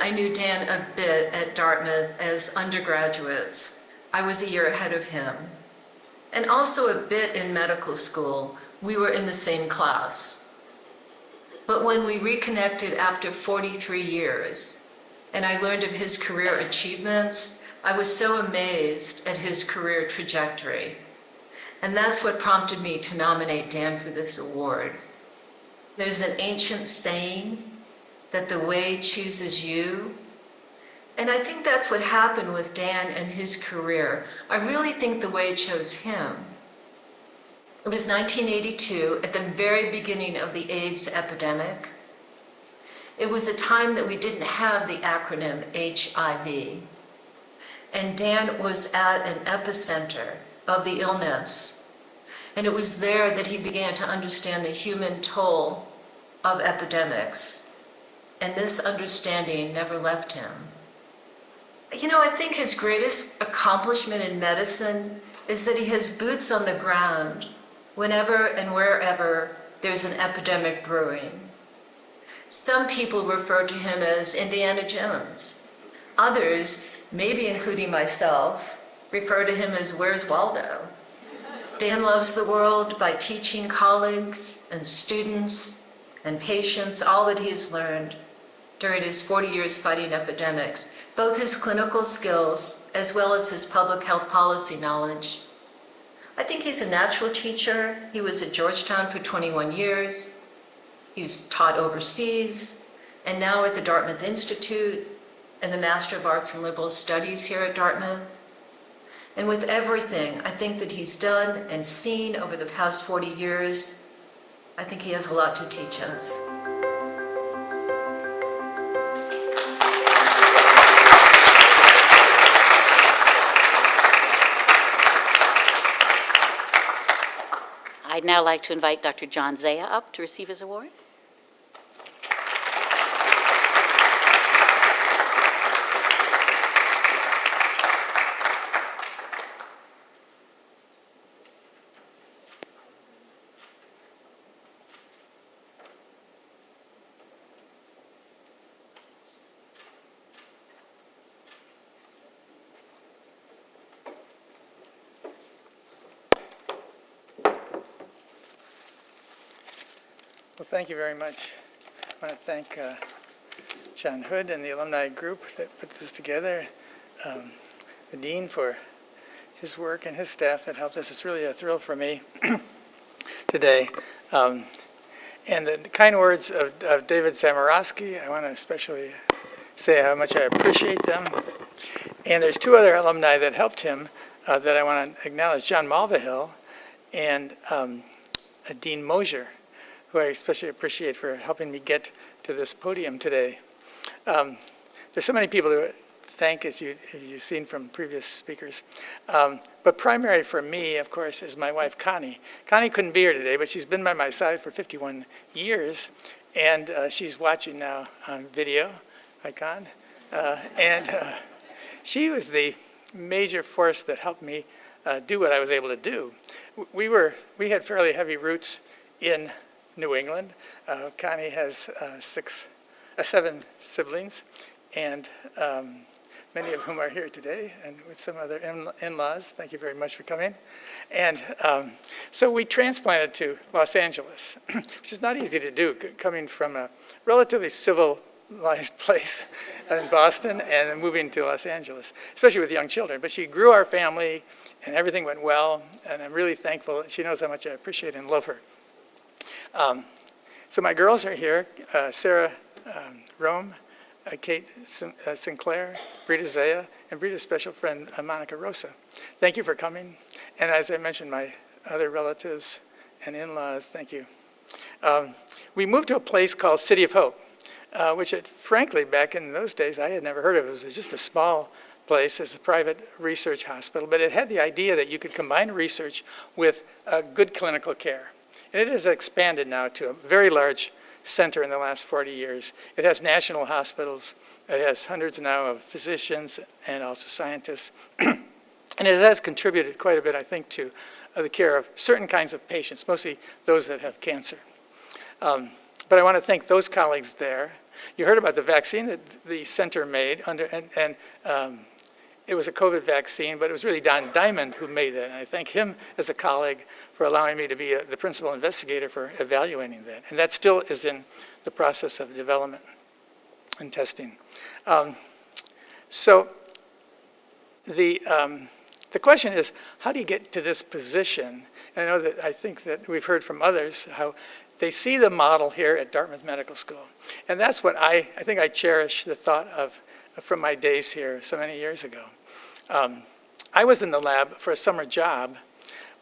I knew Dan a bit at Dartmouth as undergraduates. I was a year ahead of him. And also a bit in medical school. We were in the same class. But when we reconnected after 43 years, and I learned of his career achievements, I was so amazed at his career trajectory. And that's what prompted me to nominate Dan for this award. There's an ancient saying that the way chooses you. And I think that's what happened with Dan and his career. I really think the way chose him. It was 1982, at the very beginning of the AIDS epidemic. It was a time that we didn't have the acronym HIV. And Dan was at an epicenter of the illness. And it was there that he began to understand the human toll of epidemics. And this understanding never left him. You know, I think his greatest accomplishment in medicine is that he has boots on the ground whenever and wherever there's an epidemic brewing. Some people refer to him as Indiana Jones. Others, maybe including myself, refer to him as Where's Waldo? Dan loves the world by teaching colleagues and students and patients all that he's learned during his 40 years fighting epidemics, both his clinical skills as well as his public health policy knowledge. I think he's a natural teacher. He was at Georgetown for 21 years. He was taught overseas, and now at the Dartmouth Institute and the Master of Arts in Liberal Studies here at Dartmouth. And with everything I think that he's done and seen over the past 40 years, I think he has a lot to teach us. I'd now like to invite Dr. John Zaya up to receive his award. Well, thank you very much. I want to thank John Hood and the alumni group that put this together, the dean for his work and his staff that helped us. It's really a thrill for me today. And the kind words of David Zamorowski, I want to especially say how much I appreciate them. And there's two other alumni that helped him that I want to acknowledge, John Malvahill and Dean Mosier, who I especially appreciate for helping me get to this podium today. There's so many people to thank, as you've seen from previous speakers. But primary for me, of course, is my wife, Connie. Connie couldn't be here today, but she's been by my side for 51 years, and she's watching now on video. Hi, Con. She was the major force that helped me do what I was able to do. We had fairly heavy roots in New England. Connie has 7 siblings, and many of whom are here today, and with some other in-laws. Thank you very much for coming. And so we transplanted to Los Angeles, which is not easy to do, coming from a relatively civilized place in Boston and then moving to Los Angeles, especially with young children. But she grew our family, and everything went well, and I'm really thankful. She knows how much I appreciate and love her. So my girls are here, Sarah Rome, Kate Sinclair, Brita Zaya, and Brita's special friend, Monica Rosa. Thank you for coming. And as I mentioned, my other relatives and in-laws, thank you. We moved to a place called City of Hope, which frankly, back in those days, I had never heard of. It was just a small place. It's a private research hospital, but it had the idea that you could combine research with good clinical care. And it has expanded now to a very large center in the last 40 years. It has national hospitals. It has hundreds now of physicians and also scientists. And it has contributed quite a bit, I think, to the care of certain kinds of patients, mostly those that have cancer. But I want to thank those colleagues there. You heard about the vaccine that the center made, and it was a COVID vaccine, but it was really Don Diamond who made that. And I thank him as a colleague for allowing me to be the principal investigator for evaluating that. And that still is in the process of development and testing. So the question is, how do you get to this position? And I think that we've heard from others how they see the model here at Dartmouth Medical School. And that's what I think I cherish the thought of from my days here so many years ago. I was in the lab for a summer job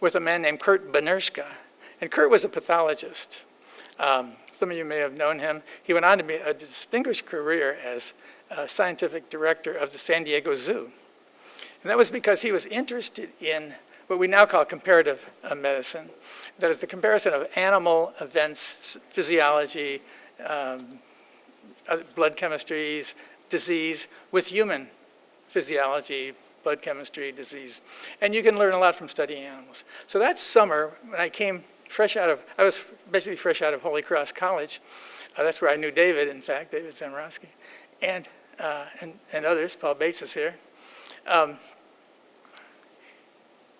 with a man named Kurt Benershka. And Kurt was a pathologist. Some of you may have known him. He went on to be a distinguished career as scientific director of the San Diego Zoo. And that was because he was interested in what we now call comparative medicine. That is the comparison of animal events, physiology, blood chemistries, disease, with human physiology, blood chemistry, disease. And you can learn a lot from studying animals. So that summer, when I came I was basically fresh out of Holy Cross College. That's where I knew David, in fact, David Zamrowski, and others. Paul Bates is here.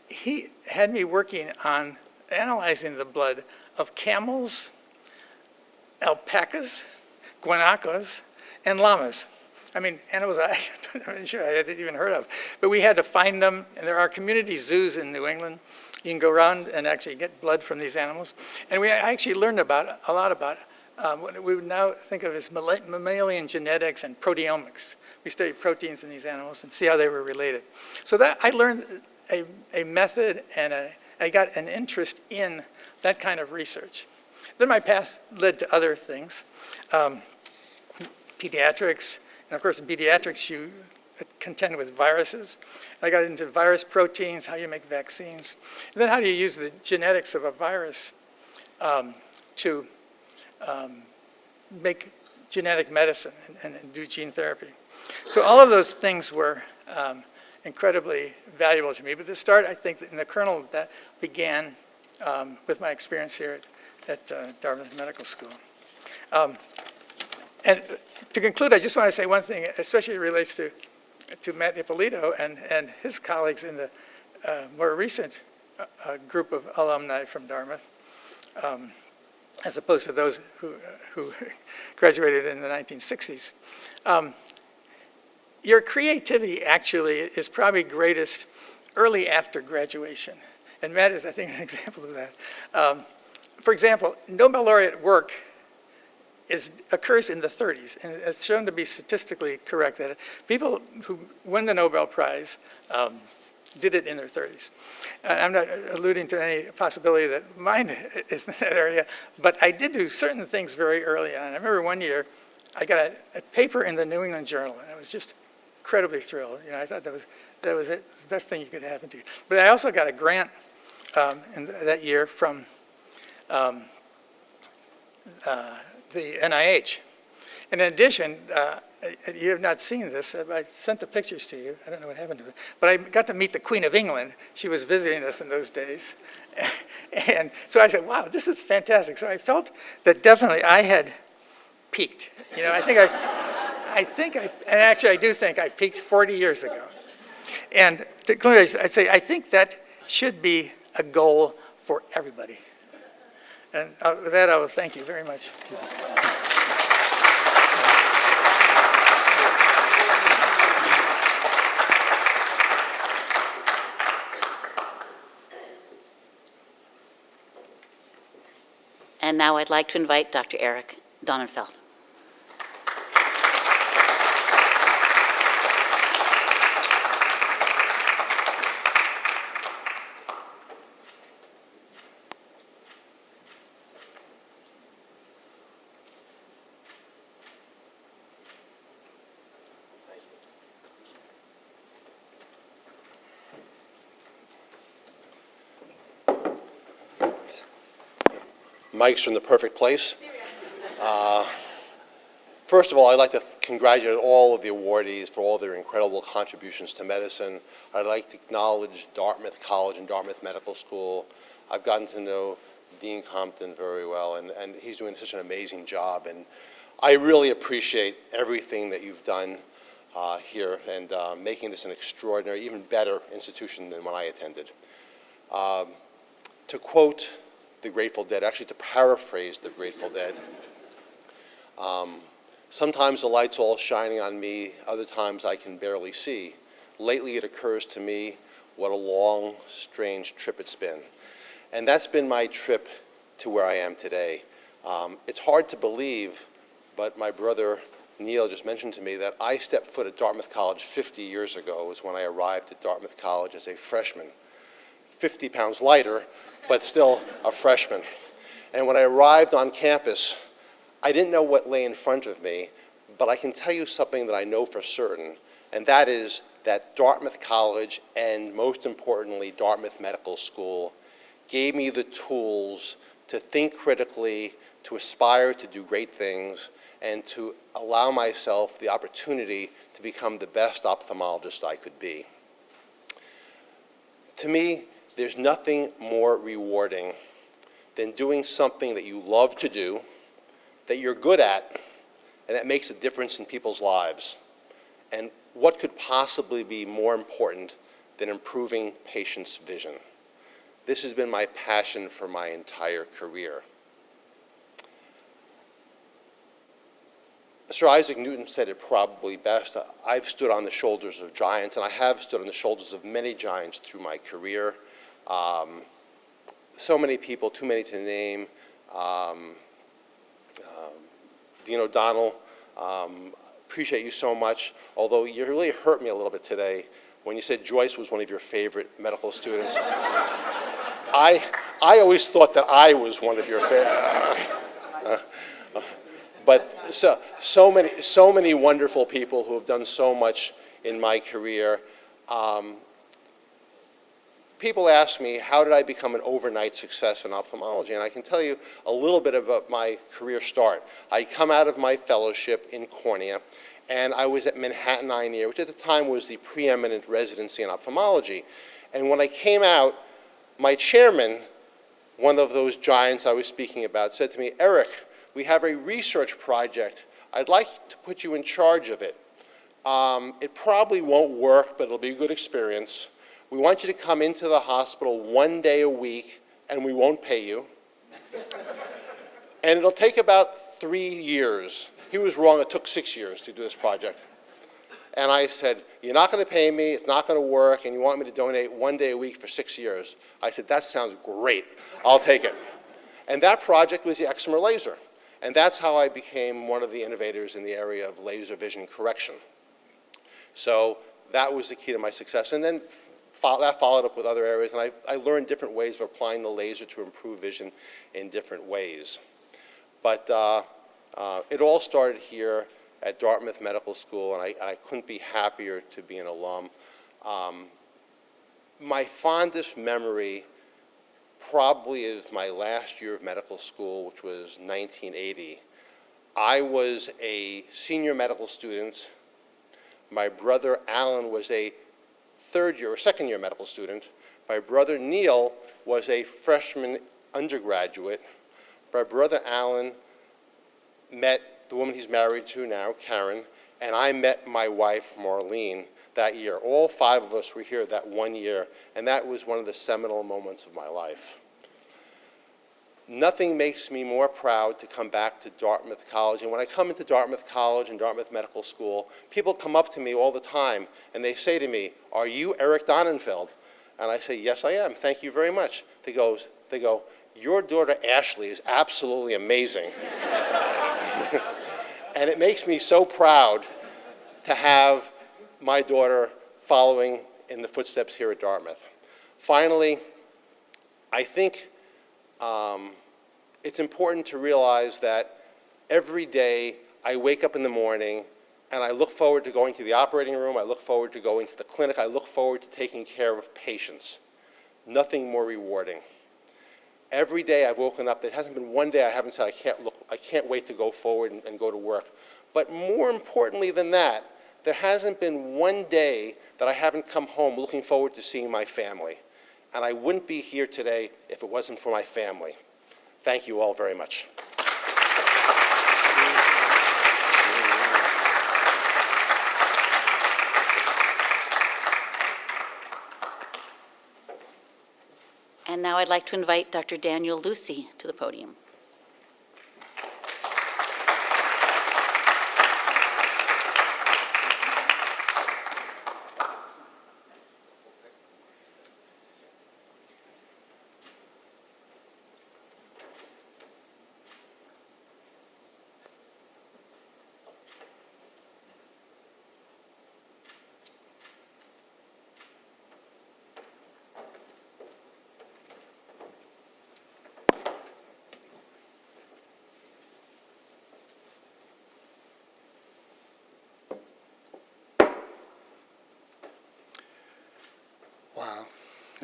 He had me working on analyzing the blood of camels, alpacas, guanacos, and llamas. I mean, animals I'm not sure I had even heard of. But we had to find them, and there are community zoos in New England. You can go around and actually get blood from these animals. And I actually learned a lot about what we would now think of as mammalian genetics and proteomics. We studied proteins in these animals and see how they were related. So that I learned a method, and I got an interest in that kind of research. Then my path led to other things, pediatrics, and of course in pediatrics you contend with viruses. I got into virus proteins, how you make vaccines, and then how do you use the genetics of a virus to make genetic medicine and do gene therapy. So all of those things were incredibly valuable to me. But the start, I think, in the kernel of that began with my experience here at Dartmouth Medical School. And to conclude, I just want to say one thing, especially it relates to Matt Ippolito and his colleagues in the more recent group of alumni from Dartmouth, as opposed to those who graduated in the 1960s. Your creativity actually is probably greatest early after graduation. And Matt is, I think, an example of that. For example, Nobel laureate work occurs in the 30s, and it's shown to be statistically correct that people who win the Nobel Prize did it in their 30s. I'm not alluding to any possibility that mine is in that area, but I did do certain things very early on. I remember one year I got a paper in the New England Journal, and I was just incredibly thrilled. You know, I thought that was it, the best thing you could happen to you. But I also got a grant in that year from the NIH. And in addition, you have not seen this. I sent the pictures to you. I don't know what happened to it. But I got to meet the Queen of England. She was visiting us in those days. And so I said, wow, this is fantastic. So I felt that definitely I had peaked. You know, I do think I peaked 40 years ago. And to conclude, I'd say I think that should be a goal for everybody. And with that, I will thank you very much. And now I'd like to invite Dr. Eric Donnenfeld. Mike's in the perfect place. First of all, I'd like to congratulate all of the awardees for all their incredible contributions to medicine. I'd like to acknowledge Dartmouth College and Dartmouth Medical School. I've gotten to know Dean Compton very well, and he's doing such an amazing job. And I really appreciate everything that you've done here and making this an extraordinary, even better institution than when I attended. To quote the Grateful Dead, actually to paraphrase the Grateful Dead, sometimes the light's all shining on me, other times I can barely see. Lately it occurs to me what a long, strange trip it's been. And that's been my trip to where I am today. It's hard to believe, but my brother Neil just mentioned to me that I stepped foot at Dartmouth College 50 years ago was when I arrived at Dartmouth College as a freshman. 50 pounds lighter, but still a freshman. And when I arrived on campus, I didn't know what lay in front of me, but I can tell you something that I know for certain, and that is that Dartmouth College and, most importantly, Dartmouth Medical School gave me the tools to think critically, to aspire to do great things, and to allow myself the opportunity to become the best ophthalmologist I could be. To me, there's nothing more rewarding than doing something that you love to do, that you're good at, and that makes a difference in people's lives. And what could possibly be more important than improving patients' vision? This has been my passion for my entire career. Sir Isaac Newton said it probably best. I've stood on the shoulders of giants, and I have stood on the shoulders of many giants through my career. So many people, too many to name. Dean O'Donnell, appreciate you so much, although you really hurt me a little bit today when you said Joyce was one of your favorite medical students. I always thought that I was one of your favorite. But so many wonderful people who have done so much in my career. People ask me, how did I become an overnight success in ophthalmology? And I can tell you a little bit about my career start. I come out of my fellowship in cornea, and I was at Manhattan Eye and Ear, which at the time was the preeminent residency in ophthalmology. And when I came out, my chairman, one of those giants I was speaking about, said to me, Eric, we have a research project. I'd like to put you in charge of it. It probably won't work, but it'll be a good experience. We want you to come into the hospital 1 day a week, and we won't pay you. And it'll take about 3 years. He was wrong. It took 6 years to do this project. And I said, you're not going to pay me, it's not going to work, and you want me to donate 1 day a week for 6 years. I said, that sounds great. I'll take it. And that project was the excimer laser. And that's how I became one of the innovators in the area of laser vision correction. So that was the key to my success. And then that followed up with other areas, and I learned different ways of applying the laser to improve vision in different ways. But it all started here at Dartmouth Medical School, and I couldn't be happier to be an alum. My fondest memory probably is my last year of medical school, which was 1980. I was a senior medical student. My brother Alan was a third-year or second-year medical student. My brother Neil was a freshman undergraduate. My brother Alan met the woman he's married to now, Karen, and I met my wife, Marlene, that year. All 5 of us were here that 1 year, and that was one of the seminal moments of my life. Nothing makes me more proud to come back to Dartmouth College. And when I come into Dartmouth College and Dartmouth Medical School, people come up to me all the time and they say to me, are you Eric Donnenfeld? And I say, yes, I am. Thank you very much. They go, your daughter Ashley is absolutely amazing. And it makes me so proud to have my daughter following in the footsteps here at Dartmouth. Finally, I think it's important to realize that every day I wake up in the morning and I look forward to going to the operating room, I look forward to going to the clinic, I look forward to taking care of patients. Nothing more rewarding. Every day I've woken up, there hasn't been one day I haven't said I can't wait to go forward and go to work. But more importantly than that, there hasn't been one day that I haven't come home looking forward to seeing my family. And I wouldn't be here today if it wasn't for my family. Thank you all very much. And now I'd like to invite Dr. Daniel Lucy to the podium.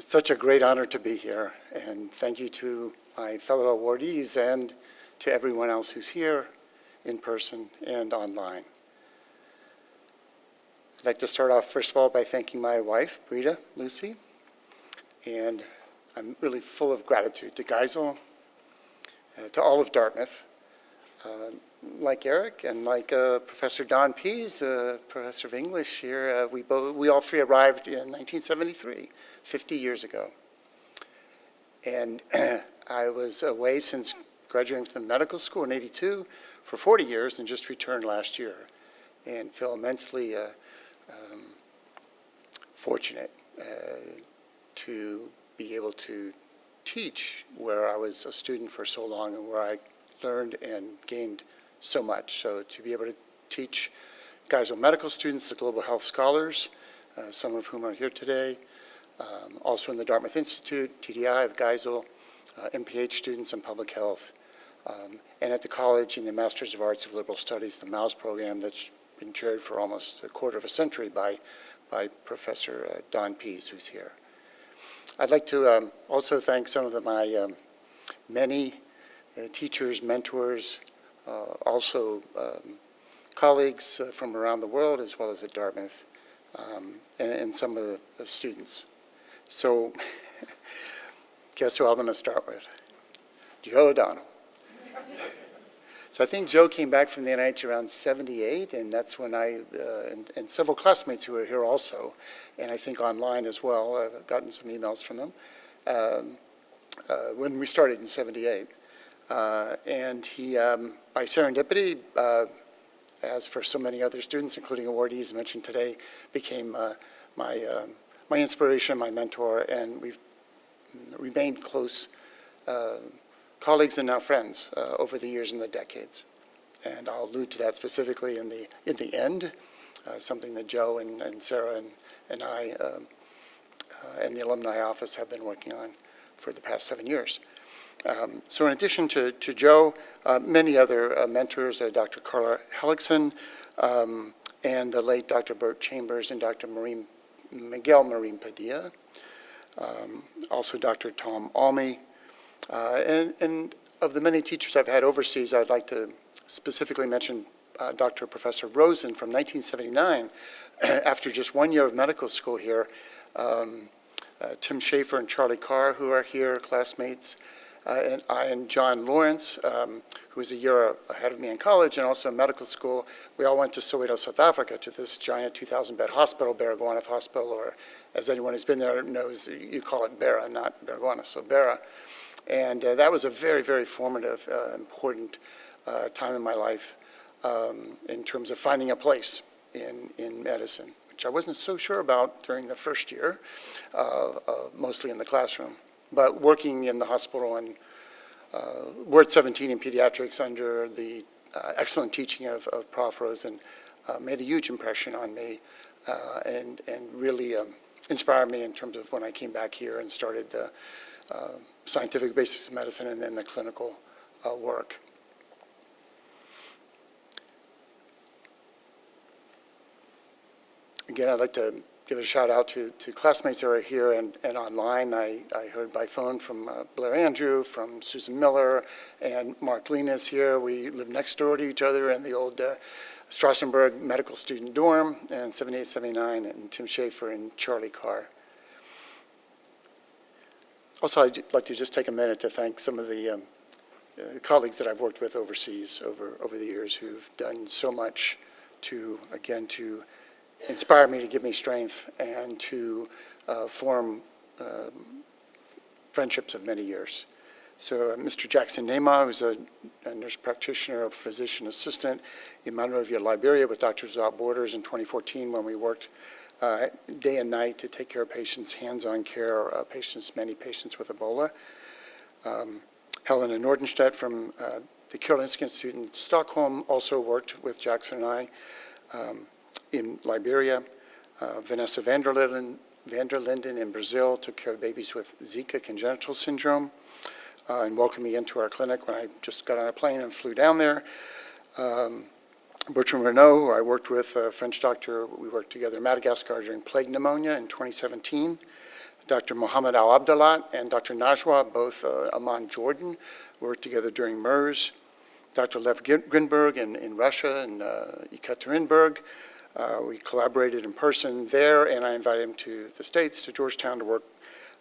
It's such a great honor to be here, and thank you to my fellow awardees and to everyone else who's here in person and online. I'd like to start off, first of all, by thanking my wife, Brita Lucy, and I'm really full of gratitude to Geisel, to all of Dartmouth. Like Eric and like Professor Don Pease, professor of English here, we all three arrived in 1973, 50 years ago. And I was away since graduating from medical school in '82 for 40 years and just returned last year, and feel immensely fortunate to be able to teach where I was a student for so long and where I learned and gained so much. So to be able to teach Geisel medical students, the Global Health Scholars, some of whom are here today, also in the Dartmouth Institute, TDI of Geisel, MPH students in public health, and at the college in the Masters of Arts of Liberal Studies, the MAUS program that's been chaired for almost a quarter of a century by Professor Don Pease, who's here. I'd like to also thank some of my many teachers, mentors, also colleagues from around the world as well as at Dartmouth, and some of the students. So guess who I'm going to start with? Joe O'Donnell. So I think Joe came back from the NIH around '78, and that's when and several classmates who are here also, and I think online as well, I've gotten some emails from them, when we started in '78. And he, by serendipity, as for so many other students, including awardees mentioned today, became my inspiration, my mentor, and we've remained close colleagues and now friends over the years and the decades. And I'll allude to that specifically in the end, something that Joe and Sarah and I and the Alumni Office have been working on for the past 7 years. So in addition to Joe, many other mentors, Dr. Carla Hellickson, and the late Dr. Bert Chambers and Dr. Miguel Marin Padilla, also Dr. Tom Almy, and of the many teachers I've had overseas, I'd like to specifically mention Dr. Professor Rosen from 1979, after just 1 year of medical school here, Tim Schaefer and Charlie Carr, who are here, classmates, and I and John Lawrence, who was a year ahead of me in college and also in medical school. We all went to Soweto, South Africa, to this giant 2,000-bed hospital, Baragwanath Hospital, or as anyone who's been there knows, you call it Bara, not Baragwanath, so Bara. And that was a very, very formative, important time in my life in terms of finding a place in medicine, which I wasn't so sure about during the first year, mostly in the classroom. But working in the hospital and Ward 17 in pediatrics under the excellent teaching of Prof. Rosen made a huge impression on me and really inspired me in terms of when I came back here and started the scientific basis of medicine and then the clinical work. Again, I'd like to give a shout out to classmates that are here and online. I heard by phone from Blair Andrew, from Susan Miller, and Mark Linas here. We live next door to each other in the old Strassenberg medical student dorm, and 78, 79, and Tim Schaefer and Charlie Carr. Also, I'd like to just take a minute to thank some of the colleagues that I've worked with overseas over the years who've done so much to inspire me, to give me strength, and to form friendships of many years. So Mr. Jackson Nema, who's a nurse practitioner, a physician assistant in Monrovia, Liberia with Doctors Without Borders in 2014 when we worked day and night to take care of patients, hands-on care, many patients with Ebola. Helena Nordenstedt from the Karolinska Institute in Stockholm also worked with Jackson and I in Liberia. Vanessa Vanderlinden in Brazil took care of babies with Zika congenital syndrome and welcomed me into our clinic when I just got on a plane and flew down there. Bertrand Renaud, who I worked with, a French doctor, we worked together in Madagascar during plague pneumonia in 2017. Dr. Mohammed Al-Abdalat and Dr. Najwa, both Amman, Jordan, worked together during MERS. Dr. Lev Grinberg in Russia and Ekaterinburg. We collaborated in person there, and I invited him to the States, to Georgetown, to work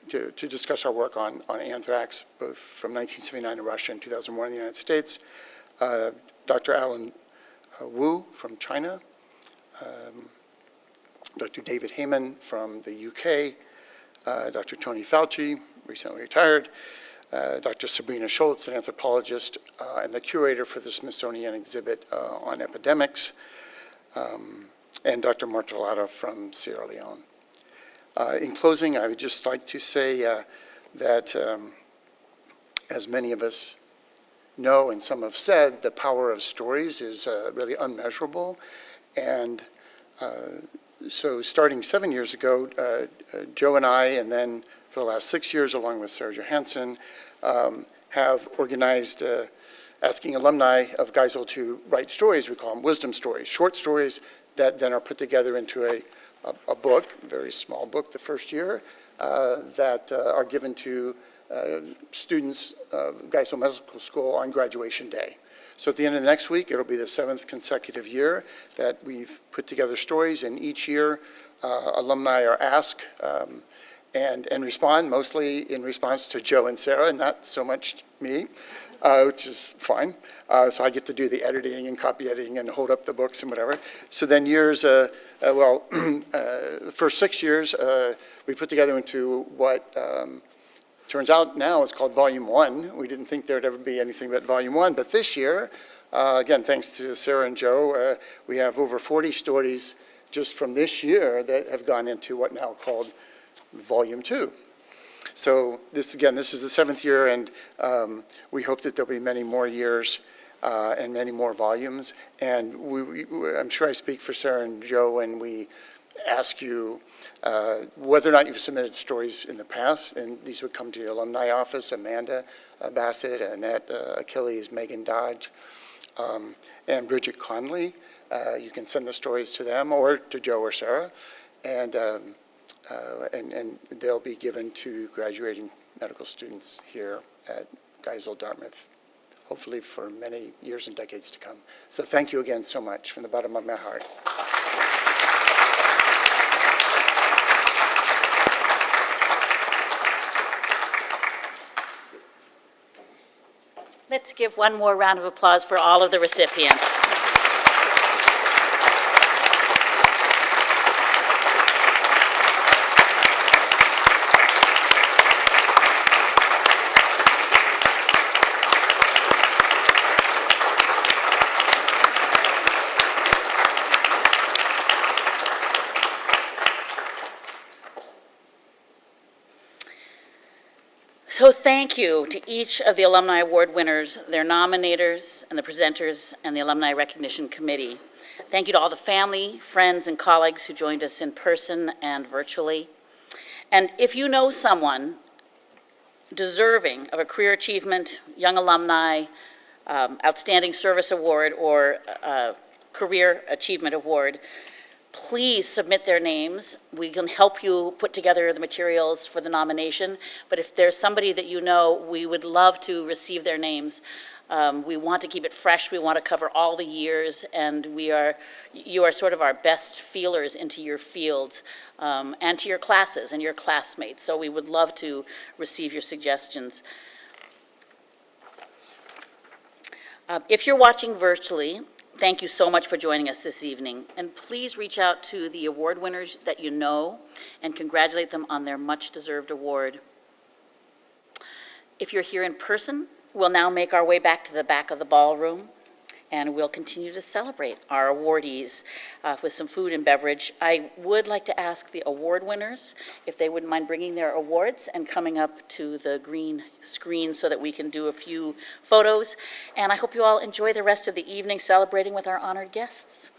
to discuss our work on anthrax, both from 1979 in Russia and 2001 in the United States. Dr. Alan Wu from China, Dr. David Heyman from the UK, Dr. Tony Fauci, recently retired, Dr. Sabrina Schultz, an anthropologist and the curator for the Smithsonian exhibit on epidemics, and Dr. Martellata from Sierra Leone. In closing, I would just like to say that, as many of us know and some have said, the power of stories is really unmeasurable. And so starting 7 years ago, Joe and I, and then for the last 6 years, along with Sarah Johansson, have organized asking alumni of Geisel to write stories. We call them wisdom stories, short stories that then are put together into a book, a very small book the first year, that are given to students of Geisel Medical School on graduation day. So at the end of the next week, it'll be the 7th consecutive year that we've put together stories, and each year alumni are asked and respond, mostly in response to Joe and Sarah, not so much me, which is fine. So I get to do the editing and copy editing and hold up the books and whatever. So then years, the first 6 years, we put together into what turns out now is called Volume 1. We didn't think there'd ever be anything but Volume 1, but this year, again, thanks to Sarah and Joe, we have over 40 stories just from this year that have gone into what now called Volume 2. So this is the 7th year, and we hope that there'll be many more years and many more volumes. And I'm sure I speak for Sarah and Joe when we ask you whether or not you've submitted stories in the past, and these would come to the alumni office, Amanda Bassett, Annette Achilles, Megan Dodge, and Bridget Conley. You can send the stories to them or to Joe or Sarah, and they'll be given to graduating medical students here at Geisel, Dartmouth, hopefully for many years and decades to come. So thank you again so much from the bottom of my heart. Let's give one more round of applause for all of the recipients. So thank you to each of the Alumni Award winners, their nominators, and the presenters, and the Alumni Recognition Committee. Thank you to all the family, friends, and colleagues who joined us in person and virtually. And if you know someone deserving of a Career Achievement, Young Alumni, Outstanding Service Award, or Career Achievement Award, please submit their names. We can help you put together the materials for the nomination, but if there's somebody that you know, we would love to receive their names. We want to keep it fresh. We want to cover all the years, and you are sort of our best feelers into your fields and to your classes and your classmates. So we would love to receive your suggestions. If you're watching virtually, thank you so much for joining us this evening. And please reach out to the award winners that you know and congratulate them on their much-deserved award. If you're here in person, we'll now make our way back to the back of the ballroom, and we'll continue to celebrate our awardees with some food and beverage. I would like to ask the award winners if they wouldn't mind bringing their awards and coming up to the green screen so that we can do a few photos. And I hope you all enjoy the rest of the evening celebrating with our honored guests.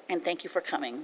And thank you for coming.